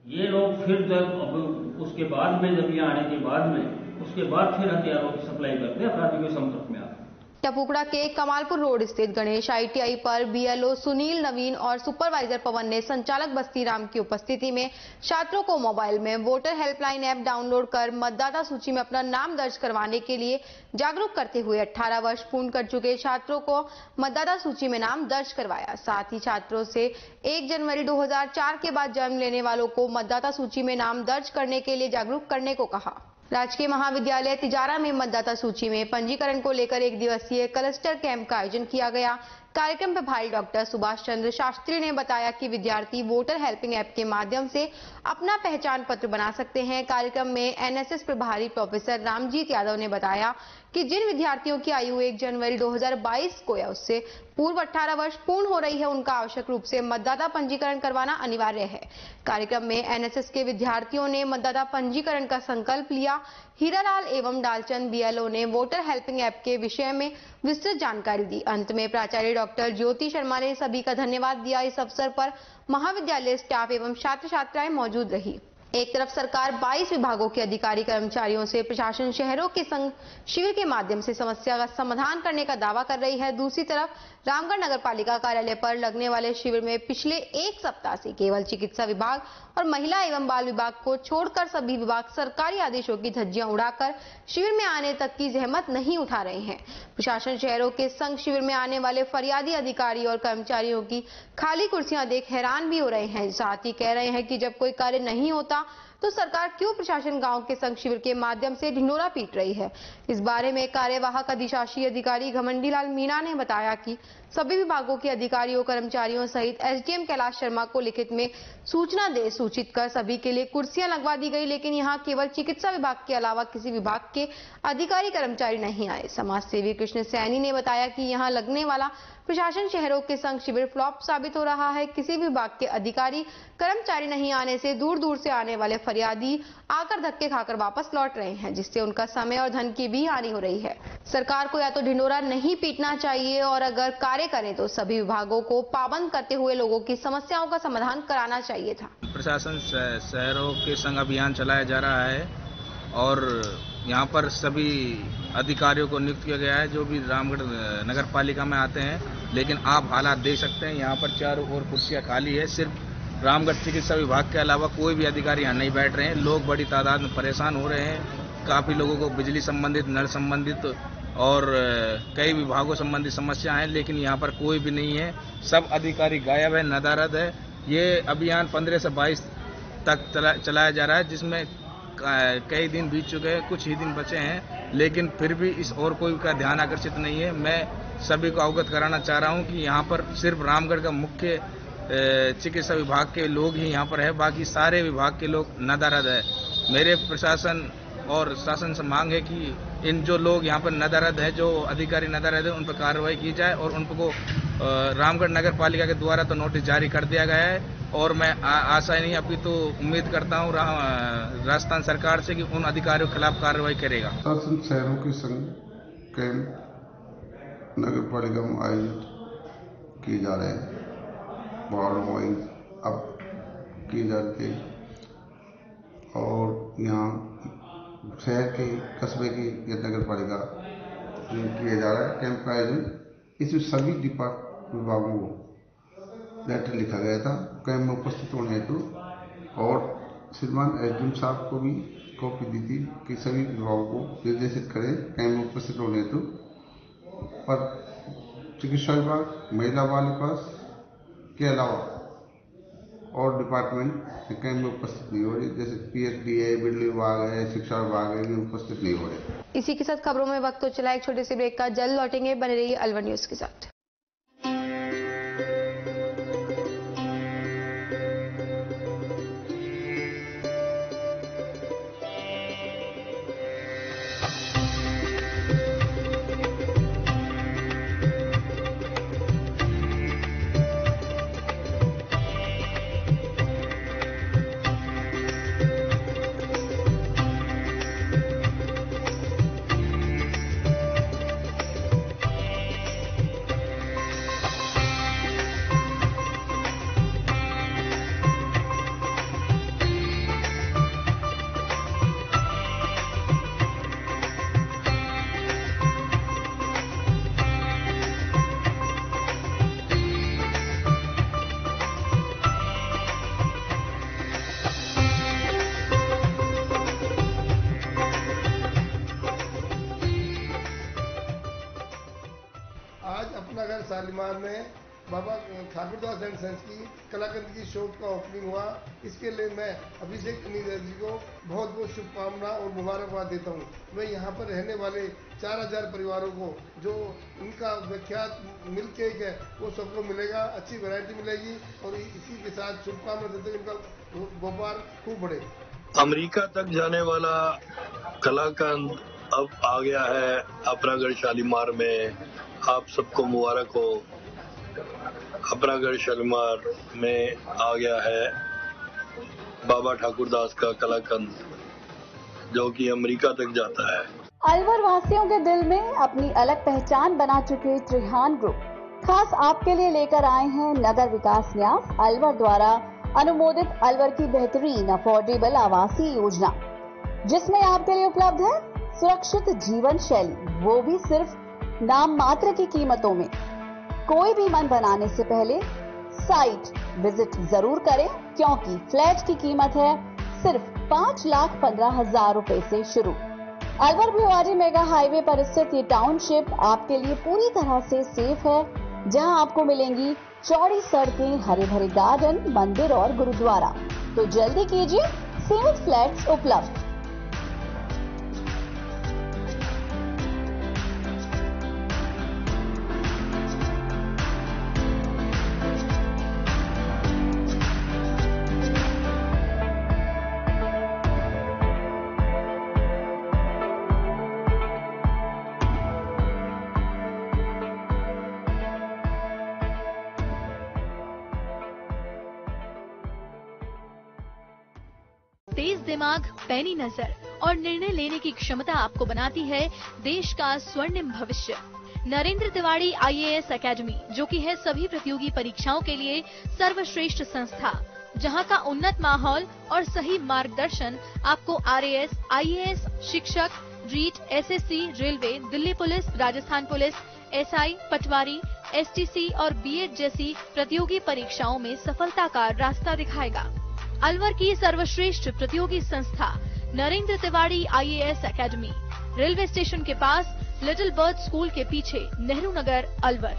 ये लोग फिर जब अब उसके बाद में जब यहाँ आने के बाद में उसके बाद फिर हथियारों की सप्लाई करते हैं अपराधियों के संपर्क में आते हैं। टपुकड़ा के कमालपुर रोड स्थित गणेश ITI पर BLO सुनील, नवीन और सुपरवाइजर पवन ने संचालक बस्ती राम की उपस्थिति में छात्रों को मोबाइल में वोटर हेल्पलाइन ऐप डाउनलोड कर मतदाता सूची में अपना नाम दर्ज करवाने के लिए जागरूक करते हुए 18 वर्ष पूर्ण कर चुके छात्रों को मतदाता सूची में नाम दर्ज करवाया। साथ ही छात्रों से 1 जनवरी 2004 के बाद जन्म लेने वालों को मतदाता सूची में नाम दर्ज करने के लिए जागरूक करने को कहा। राजकीय महाविद्यालय तिजारा में मतदाता सूची में पंजीकरण को लेकर 1 दिवसीय क्लस्टर कैंप का आयोजन किया गया। कार्यक्रम प्रभारी डॉक्टर सुभाष चंद्र शास्त्री ने बताया कि विद्यार्थी वोटर हेल्पिंग ऐप के माध्यम से अपना पहचान पत्र बना सकते हैं। कार्यक्रम में NSS प्रभारी प्रोफेसर रामजीत यादव ने बताया कि जिन विद्यार्थियों की आयु 1 जनवरी 2022 को या उससे पूर्व 18 वर्ष पूर्ण हो रही है उनका आवश्यक रूप से मतदाता पंजीकरण करवाना अनिवार्य है। कार्यक्रम में NSS के विद्यार्थियों ने मतदाता पंजीकरण का संकल्प लिया। हीरालाल एवं डालचंद BLO ने वोटर हेल्पिंग ऐप के विषय में विस्तृत जानकारी दी। अंत में प्राचार्य डॉक्टर ज्योति शर्मा ने सभी का धन्यवाद दिया। इस अवसर पर महाविद्यालय स्टाफ एवं छात्र छात्राएं मौजूद रही। एक तरफ सरकार 22 विभागों के अधिकारी कर्मचारियों से प्रशासन शहरों के संग शिविर के माध्यम से समस्या का समाधान करने का दावा कर रही है। दूसरी तरफ रामगढ़ नगर पालिका कार्यालय पर लगने वाले शिविर में पिछले एक सप्ताह से केवल चिकित्सा विभाग और महिला एवं बाल विभाग को छोड़कर सभी विभाग सरकारी आदेशों की धज्जियां उड़ाकर शिविर में आने तक की जहमत नहीं उठा रहे हैं। प्रशासन शहरों के संग शिविर में आने वाले फरियादी अधिकारी और कर्मचारियों की खाली कुर्सियां देख हैरान भी हो रहे हैं। साथ ही कह रहे हैं कि जब कोई कार्य नहीं होता तो सरकार क्यों प्रशासन गांव के संघ शिविर के माध्यम से ढिंढोरा पीट रही है। इस बारे में कार्यवाहक अधिशासी अधिकारी घमंडी लाल मीणा ने बताया कि सभी विभागों के अधिकारियों कर्मचारियों सहित एसडीएम कैलाश शर्मा को लिखित में सूचना दे सूचित कर सभी के लिए कुर्सियां लगवा दी गई, लेकिन यहां केवल चिकित्सा विभाग के अलावा किसी विभाग के अधिकारी कर्मचारी नहीं आए। समाज सेवी कृष्ण सैनी ने बताया कि यहां लगने वाला प्रशासन शहरों के संघ शिविर फ्लॉप साबित हो रहा है। किसी विभाग के अधिकारी कर्मचारी नहीं आने से दूर दूर से आने वाले फरियादी आकर धक्के खाकर वापस लौट रहे हैं, जिससे उनका समय और धन की भी हानि हो रही है। सरकार को या तो ढिंढोरा नहीं पीटना चाहिए और अगर कार्य करें तो सभी विभागों को पाबंद करते हुए लोगों की समस्याओं का समाधान कराना चाहिए था। प्रशासन शहरों के संग अभियान चलाया जा रहा है और यहाँ पर सभी अधिकारियों को नियुक्त किया गया है जो भी रामगढ़ नगर पालिका में आते हैं। लेकिन आप हालात देख सकते हैं, यहाँ पर चारों ओर कुर्सियाँ खाली है। सिर्फ रामगढ़ चिकित्सा विभाग के अलावा कोई भी अधिकारी यहाँ नहीं बैठ रहे हैं। लोग बड़ी तादाद में परेशान हो रहे हैं। काफ़ी लोगों को बिजली संबंधित, नल संबंधित और कई विभागों संबंधित समस्या हैं, लेकिन यहाँ पर कोई भी नहीं है। सब अधिकारी गायब है, नदारद है। ये अभियान 15 से 22 तक चलाया जा रहा है, जिसमें कई दिन बीत चुके हैं, कुछ ही दिन बचे हैं, लेकिन फिर भी इस और कोई का ध्यान आकर्षित नहीं है। मैं सभी को अवगत कराना चाह रहा हूं कि यहाँ पर सिर्फ रामगढ़ का मुख्य चिकित्सा विभाग के लोग ही यहाँ पर है, बाकी सारे विभाग के लोग नदारद है। मेरे प्रशासन और शासन से मांग है कि इन जो लोग यहाँ पर नदारद है, जो अधिकारी नदारद है, उन पर कार्रवाई की जाए और उनको रामगढ़ नगर पालिका के द्वारा तो नोटिस जारी कर दिया गया है और मैं आशा नहीं अभी तो उम्मीद करता हूँ राजस्थान सरकार से कि उन अधिकारियों के खिलाफ कार्रवाई करेगा। शासन शहरों के संग कैंप नगर पालिका में आयोजित किए जा रहे हैं, वार्ड वाइज अब किए जाते हैं और यहाँ शहर के कस्बे की या नगर पालिका किया जा रहा है कैंप का आयोजन। इसमें सभी विभागों को लेटर लिखा गया था कैंप में उपस्थित होने हेतु और श्रीमान एसडीएम साहब को भी कॉपी दी थी कि सभी विभागों को निर्देशित करें कैंप में उपस्थित होने हेतु। पर चिकित्सा विभाग, महिला बाल विकास के अलावा और डिपार्टमेंट कैंप में उपस्थित नहीं हो रही, जैसे पीएचडी है, बिजली विभाग है, शिक्षा विभाग है, ये उपस्थित नहीं हो रहे। इसी के साथ खबरों में वक्त तो चला एक छोटे से ब्रेक का, जल्द लौटेंगे, बने रहिए अलवर न्यूज के साथ। शालीमार में बाबा ठाकुरदास एंड सन्स की कलाकंद की शॉप का ओपनिंग हुआ। इसके लिए मैं अभिषेक अनिल जी को बहुत बहुत शुभकामना और मुबारकबाद देता हूँ। मैं यहाँ पर रहने वाले 4000 परिवारों को जो उनका विख्यात मिल्क केक है वो सबको मिलेगा, अच्छी वैरायटी मिलेगी और इसी के साथ शुभकामना देते हुए उनका व्यापार खूब बढ़े। अमेरिका तक जाने वाला कलाकंद अब आ गया है अपरागढ़ शालीमार में। आप सबको मुबारक हो। अपरागढ़ शालीमार में आ गया है बाबा ठाकुरदास का कलाकंद जो कि अमेरिका तक जाता है। अलवर वासियों के दिल में अपनी अलग पहचान बना चुके त्रिहान ग्रुप खास आपके लिए लेकर आए हैं नगर विकास न्यास अलवर द्वारा अनुमोदित अलवर की बेहतरीन अफोर्डेबल आवासीय योजना, जिसमें आपके लिए उपलब्ध है सुरक्षित जीवन शैली, वो भी सिर्फ नाम मात्र की कीमतों में। कोई भी मन बनाने से पहले साइट विजिट जरूर करें, क्योंकि फ्लैट की कीमत है सिर्फ 5,15,000 रुपए से शुरू। अलवर भिवाड़ी मेगा हाईवे पर स्थित ये टाउनशिप आपके लिए पूरी तरह से सेफ है, जहां आपको मिलेंगी चौड़ी सड़कें, हरे भरे गार्डन, मंदिर और गुरुद्वारा। तो जल्दी कीजिए, सीमित फ्लैट्स उपलब्ध। तेज दिमाग, पैनी नजर और निर्णय लेने की क्षमता आपको बनाती है देश का स्वर्णिम भविष्य। नरेंद्र तिवारी IAS एकेडमी, जो कि है सभी प्रतियोगी परीक्षाओं के लिए सर्वश्रेष्ठ संस्था, जहां का उन्नत माहौल और सही मार्गदर्शन आपको RAS, IAS, शिक्षक, REET, SSC, railway, Delhi police, Rajasthan police, SI, patwari, STC और B.Ed जैसी प्रतियोगी परीक्षाओं में सफलता का रास्ता दिखाएगा। अलवर की सर्वश्रेष्ठ प्रतियोगी संस्था Narendra Tiwari IAS academy, railway station के पास, लिटिल बर्ड स्कूल के पीछे, नेहरू नगर, अलवर।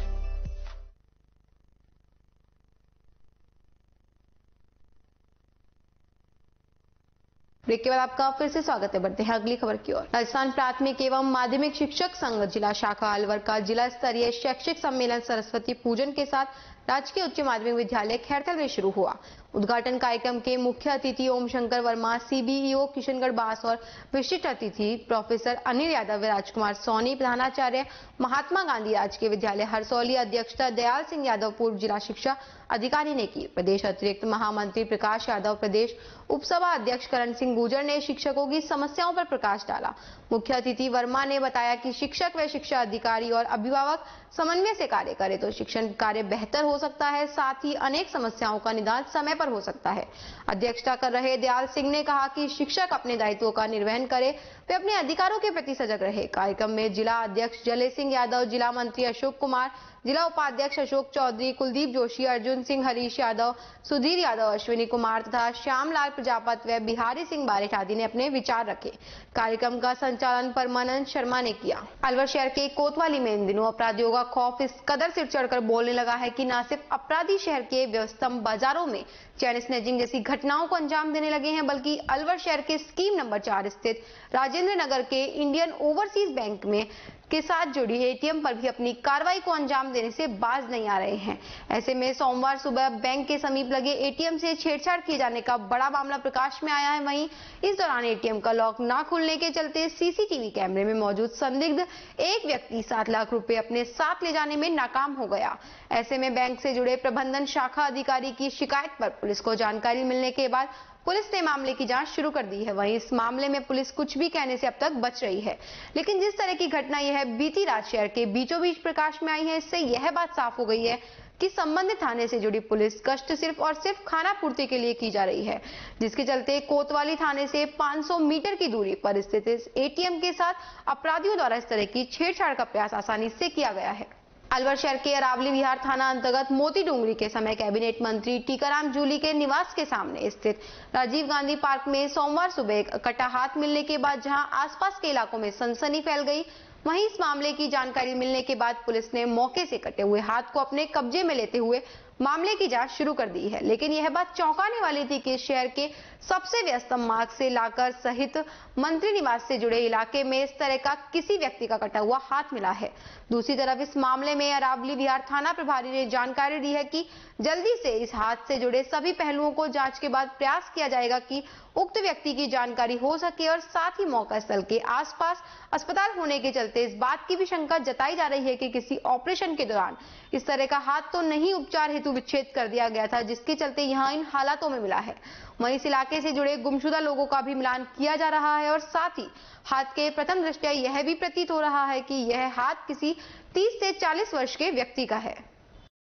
ब्रेक के बाद आपका फिर से स्वागत है। बढ़ते हैं अगली खबर की ओर। राजस्थान प्राथमिक एवं माध्यमिक शिक्षक संघ जिला शाखा अलवर का जिला स्तरीय शैक्षिक सम्मेलन सरस्वती पूजन के साथ राजकीय उच्च माध्यमिक विद्यालय खैरथल में शुरू हुआ। उद्घाटन कार्यक्रम के मुख्य अतिथि ओम शंकर वर्मा, CBEO किशनगढ़ बास और विशिष्ट अतिथि प्रोफेसर अनिल यादव, राजकुमार सोनी, प्रधानाचार्य महात्मा गांधी राजकीय विद्यालय हरसौली, अध्यक्षता दयाल सिंह यादव पूर्व जिला शिक्षा अधिकारी ने की। प्रदेश अतिरिक्त महामंत्री प्रकाश यादव, प्रदेश उपसभा अध्यक्ष करण सिंह गुर्जर ने शिक्षकों की समस्याओं पर प्रकाश डाला। मुख्य अतिथि वर्मा ने बताया कि शिक्षक व शिक्षा अधिकारी और अभिभावक समन्वय से कार्य करें तो शिक्षण कार्य बेहतर हो सकता है, साथ ही अनेक समस्याओं का निदान समय पर हो सकता है। अध्यक्षता कर रहे दयाल सिंह ने कहा कि शिक्षक अपने दायित्वों का निर्वहन करे, वे अपने अधिकारों के प्रति सजग रहे। कार्यक्रम में जिला अध्यक्ष जले सिंह यादव, जिला मंत्री अशोक कुमार, जिला उपाध्यक्ष अशोक चौधरी, कुलदीप जोशी, अर्जुन सिंह, हरीश यादव, सुधीर यादव, अश्विनी कुमार तथा श्यामलाल प्रजापत व बिहारी सिंह बारेठ आदि ने अपने विचार रखे। कार्यक्रम का संचालन परमानंद शर्मा ने किया। अलवर शहर के कोतवाली में इन दिनों अपराधियों का खौफ इस कदर सिर चढ़कर बोलने लगा है कि न सिर्फ अपराधी शहर के व्यस्तम बाजारों में चैन स्नैचिंग जैसी घटनाओं को अंजाम देने लगे हैं, बल्कि अलवर शहर के स्कीम नंबर 4 स्थित राजेंद्र नगर के इंडियन ओवरसीज बैंक में के साथ जुड़ी ATM पर भी अपनी कार्रवाई को अंजाम देने से बाज नहीं आ रहे हैं। ऐसे में सोमवार सुबह बैंक के समीप लगे ATM से छेड़छाड़ किए जाने का बड़ा मामला प्रकाश में आया है। वहीं इस दौरान ATM का लॉक न खुलने के चलते CCTV कैमरे में मौजूद संदिग्ध एक व्यक्ति 7 लाख रुपए अपने साथ ले जाने में नाकाम हो गया। ऐसे में बैंक से जुड़े प्रबंधन शाखा अधिकारी की शिकायत पर पुलिस को जानकारी मिलने के बाद पुलिस ने मामले की जांच शुरू कर दी है। वहीं इस मामले में पुलिस कुछ भी कहने से अब तक बच रही है, लेकिन जिस तरह की घटना यह है बीती रात शहर के बीचों बीच प्रकाश में आई है, इससे यह बात साफ हो गई है कि संबंधित थाने से जुड़ी पुलिस गश्त सिर्फ और सिर्फ खाना पूर्ति के लिए की जा रही है, जिसके चलते कोतवाली थाने से 500 मीटर की दूरी पर स्थित इस ATM के साथ अपराधियों द्वारा इस तरह की छेड़छाड़ का प्रयास आसानी से किया गया है। अलवर शहर के अरावली विहार थाना अंतर्गत मोती डूंगरी के समय कैबिनेट मंत्री टीकाराम जूली के निवास के सामने स्थित राजीव गांधी पार्क में सोमवार सुबह एक कटा हाथ मिलने के बाद जहां आसपास के इलाकों में सनसनी फैल गई, वहीं इस मामले की जानकारी मिलने के बाद पुलिस ने मौके से कटे हुए हाथ को अपने कब्जे में लेते हुए मामले की जांच शुरू कर दी है। लेकिन यह बात चौंकाने वाली थी कि शहर के सबसे व्यस्तम मार्ग से लाकर सहित मंत्री निवास से जुड़े इलाके में इस तरह का किसी व्यक्ति का कटा हुआ हाथ मिला है। दूसरी तरफ इस मामले में अरावली विहार थाना प्रभारी ने जानकारी दी है कि जल्दी से इस हाथ से जुड़े सभी पहलुओं को जांच के बाद प्रयास किया जाएगा कि उक्त व्यक्ति की जानकारी हो सके और साथ ही मौका स्थल के आसपास अस्पताल होने के चलते इस बात की भी शंका जताई जा रही है कि किसी ऑपरेशन के दौरान इस तरह का हाथ तो नहीं उपचार हेतु धातु विच्छेद कर दिया गया था, जिसके चलते यहाँ इन हालातों में मिला है। वहीं इस इलाके से जुड़े गुमशुदा लोगों का भी मिलान किया जा रहा है और साथ ही हाथ के प्रथम दृष्टया यह भी प्रतीत हो रहा है कि यह हाथ किसी 30 से 40 वर्ष के व्यक्ति का है।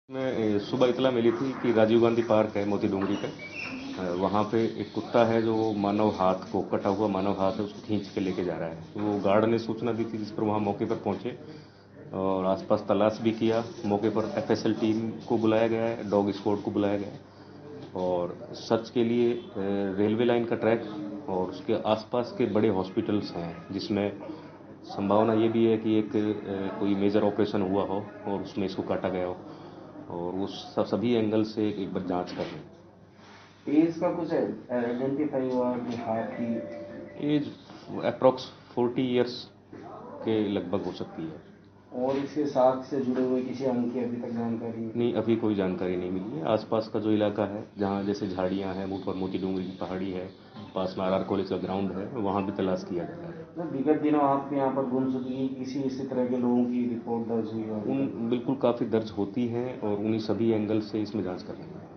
मैं सुबह इतला मिली थी कि राजीव गांधी पार्क है मोती डूंगरी पे, वहाँ पे एक कुत्ता है जो मानव हाथ को, कटा हुआ मानव हाथ है, उसको खींच के लेके जा रहा है। तो वो गार्ड ने सूचना दी थी, जिस पर वहाँ मौके पर पहुंचे और आसपास तलाश भी किया। मौके पर FSL टीम को बुलाया गया है, डॉग स्क्वाड को बुलाया गया है और सर्च के लिए रेलवे लाइन का ट्रैक और उसके आसपास के बड़े हॉस्पिटल्स हैं, जिसमें संभावना ये भी है कि एक कोई मेजर ऑपरेशन हुआ हो और उसमें इसको काटा गया हो, और वो सभी एंगल से एक बार जांच कर लें। एज का कुछ आइडेंटिफाई हुआ कि हाथ की एज अप्रॉक्स 40 ईयर्स के लगभग हो सकती है। और इसके साथ से जुड़े हुए किसी अंग की अभी तक जानकारी नहीं, अभी कोई जानकारी नहीं मिली है। आसपास का जो इलाका है, जहाँ जैसे झाड़ियाँ हैं, ऊपर मोती डूंगरी की पहाड़ी है, पास में RR कॉलेज का ग्राउंड है, वहाँ भी तलाश किया जा रहा है। विगत दिनों आपके यहाँ पर गुमशुदगी किसी इसी तरह के लोगों की रिपोर्ट दर्ज हुई है? बिल्कुल काफ़ी दर्ज होती है और उन्हीं सभी एंगल से इसमें जाँच कर रहे हैं।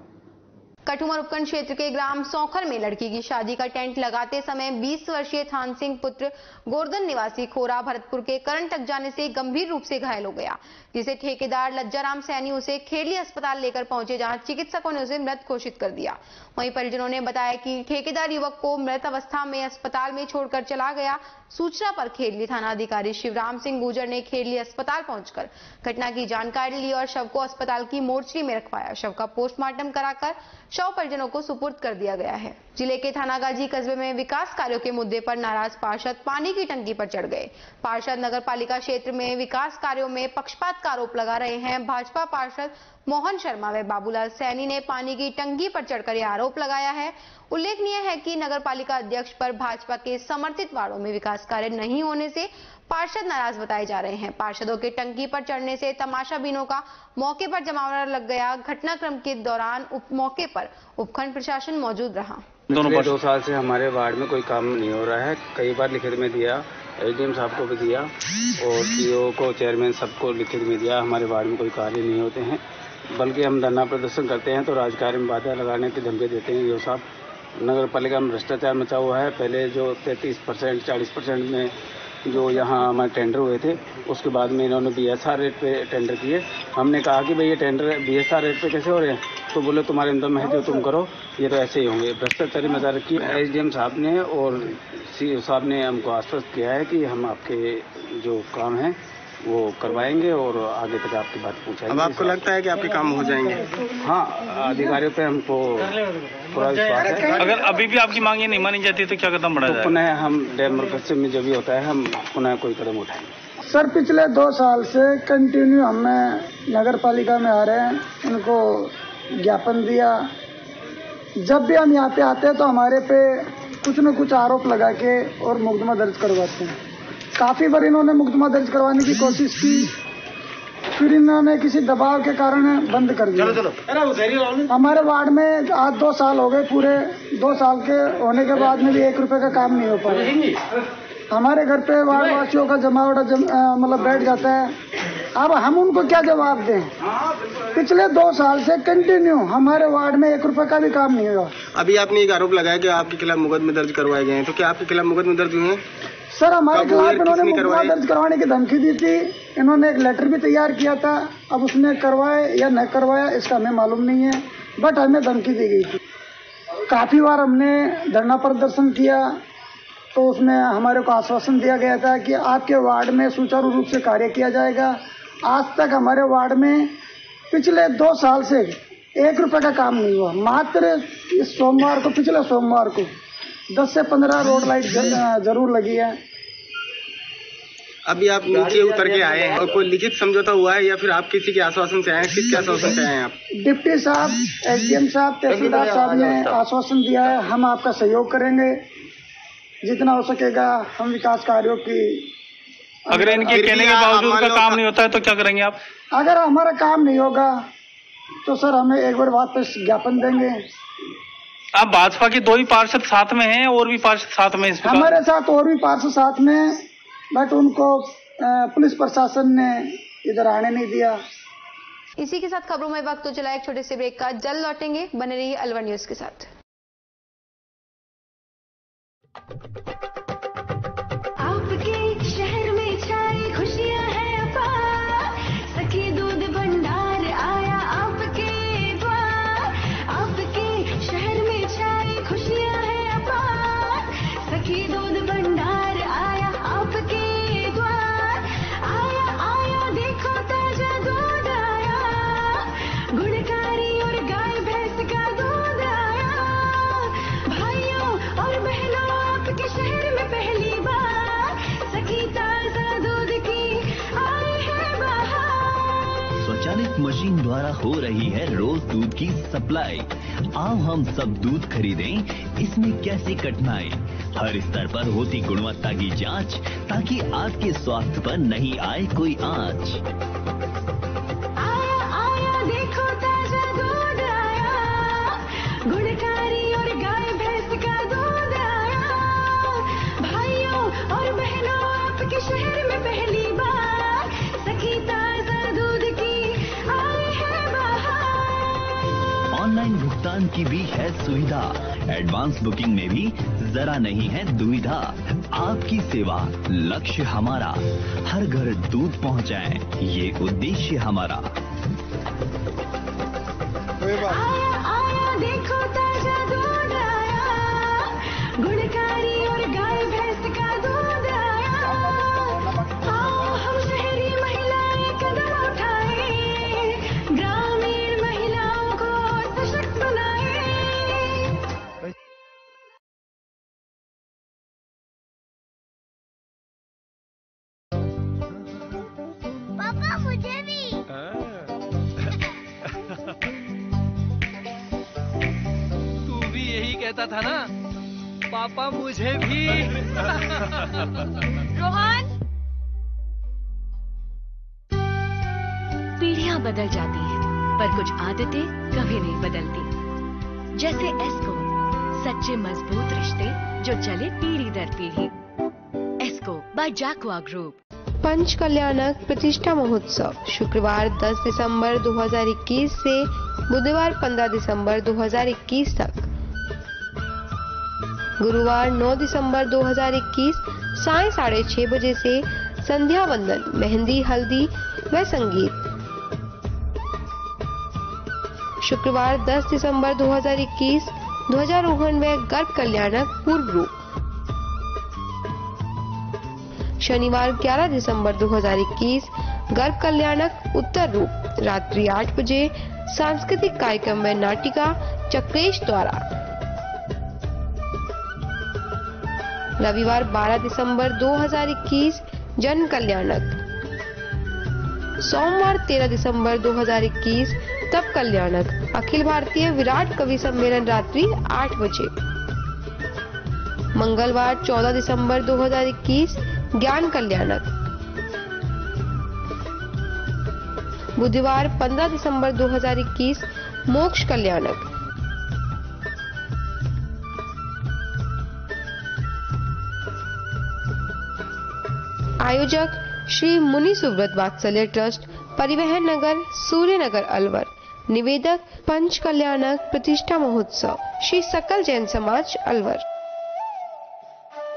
कठुमर उपखंड क्षेत्र के ग्राम सौखर में लड़की की शादी का टेंट लगाते समय 20 वर्षीय थान सिंह पुत्र गोर्धन निवासी खोरा भरतपुर के करंट लग जाने से गंभीर रूप से घायल हो गया, जिसे ठेकेदार लज्जाराम सैनी उसे खेरली अस्पताल लेकर पहुंचे, जहां चिकित्सकों ने उसे मृत घोषित कर दिया। वहीं परिजनों ने बताया कि ठेकेदार युवक को मृत अवस्था में अस्पताल में छोड़कर चला गया। सूचना पर खेरली थाना अधिकारी शिवराम सिंह गुर्जर ने खेरली अस्पताल पहुंचकर घटना की जानकारी ली और शव को अस्पताल की मोर्चरी में रखवाया। शव का पोस्टमार्टम कराकर शव परिजनों को सुपुर्द कर दिया गया है। जिले के थानागाजी कस्बे में विकास कार्यों के मुद्दे पर नाराज पार्षद पानी की टंकी पर चढ़ गए। पार्षद नगर पालिका क्षेत्र में विकास कार्यों में पक्षपात का आरोप लगा रहे हैं। भाजपा पार्षद मोहन शर्मा व बाबूलाल सैनी ने पानी की टंकी पर चढ़कर यह आरोप लगाया है। उल्लेखनीय है कि नगर पालिका अध्यक्ष पर भाजपा के समर्थित वार्डों में विकास कार्य नहीं होने से पार्षद नाराज बताए जा रहे हैं। पार्षदों के टंकी पर चढ़ने से तमाशाबीनों का मौके पर जमावड़ा लग गया। घटनाक्रम के दौरान मौके पर उपखंड प्रशासन मौजूद रहा। पिछले 2 साल से हमारे वार्ड में कोई काम नहीं हो रहा है। कई बार लिखित में दिया, SDM साहब को भी दिया और CO को, चेयरमैन सबको लिखित में दिया। हमारे वार्ड में कोई कार्य नहीं होते हैं, बल्कि हम धरना प्रदर्शन करते हैं तो राजकार्य में बाधा लगाने की धमकी देते हैं। यो साहब, नगर पालिका में भ्रष्टाचार मचा हुआ है। पहले जो 33% 40% में जो यहाँ हमारे टेंडर हुए थे, उसके बाद में इन्होंने BSR रेट पे टेंडर किए। हमने कहा कि भाई ये टेंडर BSR रेट पे कैसे हो रहे हैं, तो बोले तुम्हारे अंदर में है जो तुम करो, ये तो ऐसे ही होंगे। भ्रष्टाचारी मचा रखी। SDM साहब ने और CO साहब ने हमको आश्वस्त किया है कि हम आपके जो काम है वो करवाएंगे और आगे तक आपकी बात पूछाएंगे। अब आपको लगता है कि आपके काम हो जाएंगे? हाँ, अधिकारियों पे हमको पूरा विश्वास है। अगर अभी भी आपकी मांगे नहीं मानी जाती तो क्या कदम बढ़ा जाएगा? तो पुनः हम डेमोक्रेसी में जो भी होता है, हम पुनः कोई कदम उठाएंगे। सर, पिछले 2 साल से कंटिन्यू हमें नगर पालिका में आ रहे हैं, उनको ज्ञापन दिया। जब भी हम यहाँ पे आते हैं तो हमारे पे कुछ न कुछ आरोप लगा के और मुकदमा दर्ज करवाते हैं। काफी बार इन्होंने मुकदमा दर्ज करवाने की कोशिश की, फिर इन्होंने किसी दबाव के कारण बंद कर दिया। हमारे वार्ड में आज 2 साल हो गए, पूरे 2 साल के होने के बाद में भी 1 रुपए का काम नहीं हो पाया। हमारे घर पे वार्ड वासियों का जमावड़ा मतलब बैठ जाता है। अब हम उनको क्या जवाब दें? पिछले 2 साल से कंटिन्यू हमारे वार्ड में 1 रुपए का भी काम नहीं हुआ। अभी आपने एक आरोप लगाया कि आपके खिलाफ मुकदमे दर्ज करवाए गए हैं, तो क्या आपके खिलाफ मुकदमे दर्ज हुए हैं? सर, हमारे खिलाफ इन्होंने मुकदमा दर्ज करवाने की धमकी दी थी। इन्होंने एक लेटर भी तैयार किया था। अब उसने करवाए या न करवाया इसका हमें मालूम नहीं है, बट हमें धमकी दी गई थी। काफी बार हमने धरना प्रदर्शन किया तो उसमें हमारे को आश्वासन दिया गया था कि आपके वार्ड में सुचारू रूप से कार्य किया जाएगा। आज तक हमारे वार्ड में पिछले 2 साल से 1 रुपए का काम नहीं हुआ। मात्र इस सोमवार को, पिछले सोमवार को 10 से 15 रोड लाइट जरूर लगी है। अभी आप नीचे उतर के आए हैं और कोई लिखित समझौता हुआ है या फिर आप किसी के आश्वासन से आए हैं? किसके आश्वासन से आए हैं आप? डिप्टी साहब, SDM साहब, तहसीलदार साहब ने आश्वासन दिया है, हम आपका सहयोग करेंगे, जितना हो सकेगा हम विकास कार्यों की। अगर इनके कहने के बावजूद का काम नहीं होता है तो क्या करेंगे आप? अगर हमारा काम नहीं होगा तो सर हमें एक बार वापस ज्ञापन देंगे। आप भाजपा के 2 ही पार्षद साथ में हैं, और भी पार्षद साथ में? हमारे साथ और भी पार्षद साथ में, बट उनको पुलिस प्रशासन ने इधर आने नहीं दिया। इसी के साथ खबरों में वक्त तो चला एक छोटे से ब्रेक का, जल्द लौटेंगे, बने रहिए अलवर न्यूज के साथ। आपके शहर में छाई खुशियां हैं अपार, सखी दूध भंडार आया आपके द्वार। आपके शहर में छाई खुशियां हैं अपार, सखी दूध भंडार आया आपके द्वार। आया आया देखो ताजा दूध आया, गुणकारी और गाय भैंस का दूध आया। भाइयों और बहनों आपके शहर में पहली बार सखी ताजा दूध की आई है बहार। स्वचालित मशीन द्वारा हो रही है रोज दूध की सप्लाई। आओ हम सब दूध खरीदें, इसमें कैसी कठिनाई। हर स्तर पर होती गुणवत्ता की जांच, ताकि आपके स्वास्थ्य पर नहीं आए कोई आंच। आया आया देखो ताजा दूध आया, गुणकारी और गाय भैंस का दूध आया। भाइयों और बहनों आपके शहर में पहली बार सखी ताजा दूध की आई है बहार। ऑनलाइन भुगतान की भी है सुविधा, एडवांस बुकिंग में भी जरा नहीं है दुविधा। आपकी सेवा लक्ष्य हमारा, हर घर दूध पहुंचाएं, ये उद्देश्य हमारा। आया आया देखो ताजा दूध आया, गुणकारी और गाय भैंस का दूध आया। आओ हम शहरी महिलाएं कदम उठाएं, ग्रामीण महिलाओं को सशक्त बनाएं। पापा मुझे भी। तू भी यही कहता था ना, पापा मुझे भी। रोहन, पीढ़ियां बदल जाती हैं, पर कुछ आदतें कभी नहीं बदलती। जैसे एस्को, सच्चे मजबूत रिश्ते जो चले पीढ़ी दर पीढ़ी। एस्को बाय जैकवा ग्रुप। पंच कल्याणक प्रतिष्ठा महोत्सव शुक्रवार 10 दिसंबर 2021 से बुधवार 15 दिसंबर 2021 तक। गुरुवार 9 दिसंबर 2021 साय 6:30 बजे से संध्या वंदन, मेहंदी, हल्दी व संगीत। शुक्रवार 10 दिसंबर 2021 ध्वजारोहण व गर्भ कल्याणक पूर्व रूप। शनिवार 11 दिसंबर 2021 गर्भ कल्याणक उत्तर रूप, रात्रि 8 बजे सांस्कृतिक कार्यक्रम व नाटिका चक्रेश द्वारा। रविवार 12 दिसंबर 2021 जन कल्याणक। सोमवार 13 दिसंबर 2021 तप कल्याणक, अखिल भारतीय विराट कवि सम्मेलन रात्रि 8 बजे। मंगलवार 14 दिसंबर 2021 ज्ञान कल्याणक। बुधवार 15 दिसंबर 2021 मोक्ष कल्याणक। आयोजक श्री मुनि सुव्रत वात्सल्य ट्रस्ट, परिवहन नगर, सूर्य नगर, अलवर। निवेदक पंच कल्याणक प्रतिष्ठा महोत्सव, श्री सकल जैन समाज, अलवर।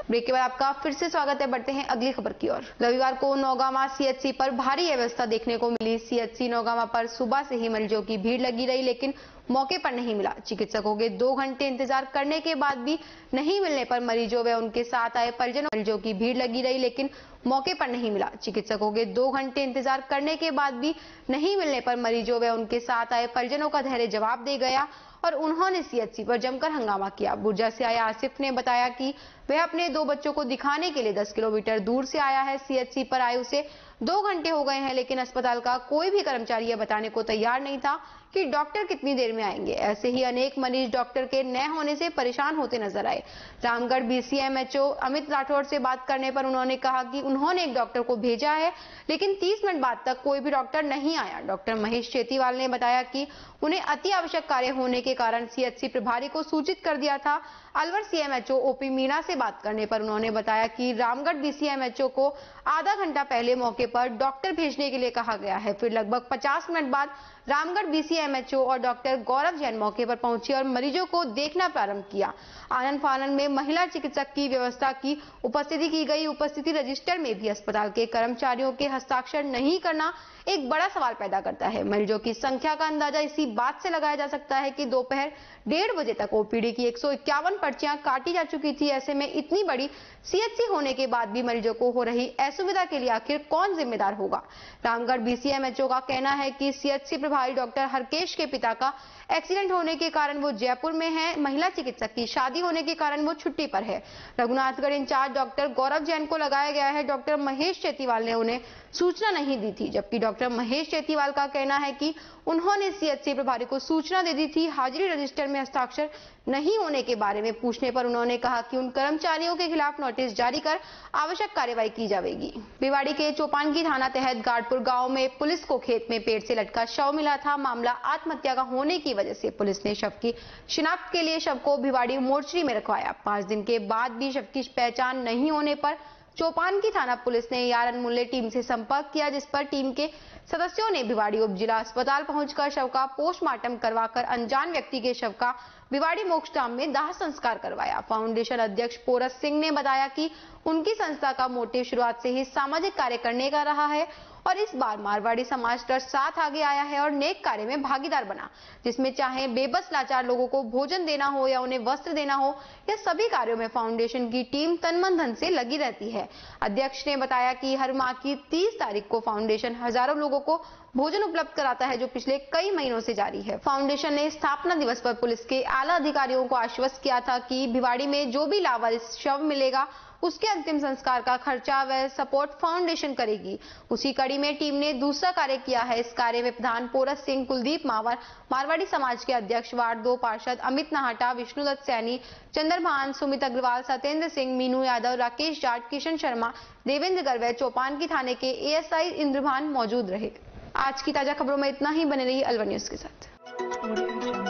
ब्रेक के बाद आपका फिर से स्वागत है। बढ़ते हैं अगली खबर की ओर। रविवार को नौगामा सीएचसी पर भारी अव्यवस्था देखने को मिली। सीएचसी नौगामा पर सुबह से ही मरीजों की भीड़ लगी रही, लेकिन मौके पर नहीं मिला। चिकित्सकों के 2 घंटे इंतजार करने के बाद भी नहीं मिलने पर मरीजों व उनके साथ आए परिजनों मरीजों की भीड़ लगी रही, लेकिन मौके पर नहीं मिला। चिकित्सकों के 2 घंटे इंतजार करने के बाद भी नहीं मिलने पर मरीजों व उनके साथ आए परिजनों का धैर्य जवाब दे गया और उन्होंने सीएचसी पर जमकर हंगामा किया। बुर्जा से आया आसिफ ने बताया कि वह अपने 2 बच्चों को दिखाने के लिए 10 किलोमीटर दूर से आया है। सीएचसी पर आए उसे 2 घंटे हो गए हैं, लेकिन अस्पताल का कोई भी कर्मचारी यह बताने को तैयार नहीं था कि डॉक्टर कितनी देर में आएंगे। ऐसे ही अनेक मरीज डॉक्टर के न होने से परेशान होते नजर आए। रामगढ़ BCMHO अमित राठौड़ से बात करने पर उन्होंने कहा कि उन्होंने एक डॉक्टर को भेजा है, लेकिन 30 मिनट बाद तक कोई भी डॉक्टर नहीं आया। डॉक्टर महेश चेतीवाल ने बताया कि उन्हें अति आवश्यक कार्य होने के कारण CHC प्रभारी को सूचित कर दिया था। अलवर CMHO OP मीणा से बात करने पर उन्होंने बताया कि रामगढ़ BCMHO को आधा घंटा पहले मौके पर डॉक्टर भेजने के लिए कहा गया है। फिर लगभग 50 मिनट बाद रामगढ़ BCMHO और डॉक्टर गौरव जैन मौके पर पहुंचे और मरीजों को देखना प्रारंभ किया। आनन फानन में महिला चिकित्सक की व्यवस्था की उपस्थिति की गई। उपस्थिति रजिस्टर में भी अस्पताल के कर्मचारियों के हस्ताक्षर नहीं करना एक बड़ा सवाल पैदा करता है। मरीजों की संख्या का अंदाजा इसी बात से लगाया जा सकता है कि दोपहर 1:30 बजे तक OPD की 151 पर्चियां काटी जा चुकी थी। ऐसे में इतनी बड़ी CHC होने के बाद भी मरीजों को हो रही असुविधा के लिए आखिर कौन जिम्मेदार होगा। रामगढ़ BCMHO का कहना है कि CHC प्रभारी डॉक्टर हरकेश के पिता का एक्सीडेंट होने के कारण वो जयपुर में है। महिला चिकित्सक की शादी होने के कारण वो छुट्टी पर है। रघुनाथगढ़ इंचार्ज डॉक्टर गौरव जैन को लगाया गया है। डॉक्टर महेश चेतीवाल ने उन्हें सूचना नहीं दी थी, जबकि डॉक्टर महेश चेतीवाल का कहना है कि उन्होंने CHC प्रभारी को सूचना दे दी थी। हाजिरी रजिस्टर में हस्ताक्षर नहीं होने के बारे में पूछने पर उन्होंने कहा कि उन कर्मचारियों के खिलाफ नोटिस जारी कर आवश्यक कार्रवाई की जाएगी। भिवाड़ी के चौपानकी थाना तहत गाड़पुर गांव में पुलिस को खेत में पेड़ से लटका शव मिला था। मामला आत्महत्या का होने की वजह से पुलिस ने शव की शिनाख्त के लिए शव को भिवाड़ी मोर्चरी में रखवाया। 5 दिन के बाद भी शव की पहचान नहीं होने पर चौपानकी थाना पुलिस ने यारन मुल्ले टीम से संपर्क किया, जिस पर टीम के सदस्यों ने भिवाड़ी उप जिला अस्पताल पहुंचकर शव का पोस्टमार्टम करवाकर अनजान व्यक्ति के शव का भिवाड़ी मोक्षधाम में दाह संस्कार करवाया। फाउंडेशन अध्यक्ष पोरस सिंह ने बताया कि उनकी संस्था का मोटिव शुरुआत से ही सामाजिक कार्य करने का रहा है और इस बार मारवाड़ी समाज ट्रस्ट साथ आगे आया है और नेक कार्य में भागीदार बना, जिसमें चाहे बेबस लाचार लोगों को भोजन देना हो या उन्हें वस्त्र देना हो, या सभी कार्यों में फाउंडेशन की टीम तन मन धन से लगी रहती है। अध्यक्ष ने बताया कि हर माह की 30 तारीख को फाउंडेशन हजारों लोगों को भोजन उपलब्ध कराता है, जो पिछले कई महीनों से जारी है। फाउंडेशन ने स्थापना दिवस पर पुलिस के आला अधिकारियों को आश्वस्त किया था कि भिवाड़ी में जो भी लावारिस शव मिलेगा उसके अंतिम संस्कार का खर्चा व सपोर्ट फाउंडेशन करेगी। उसी कड़ी में टीम ने दूसरा कार्य किया है। इस कार्य में प्रधान पोरस सिंह, कुलदीप मावर, मारवाड़ी समाज के अध्यक्ष वार्ड 2 पार्षद अमित नाहटा, विष्णुदत्त सैनी, चंद्रभान, सुमित अग्रवाल, सत्येंद्र सिंह, मीनू यादव, राकेश जाट, किशन शर्मा, देवेंद्र गर्वे, चौपानकी थाने के ASI इंद्रभान मौजूद रहे। आज की ताजा खबरों में इतना ही। बने रहिए अलवर न्यूज के साथ।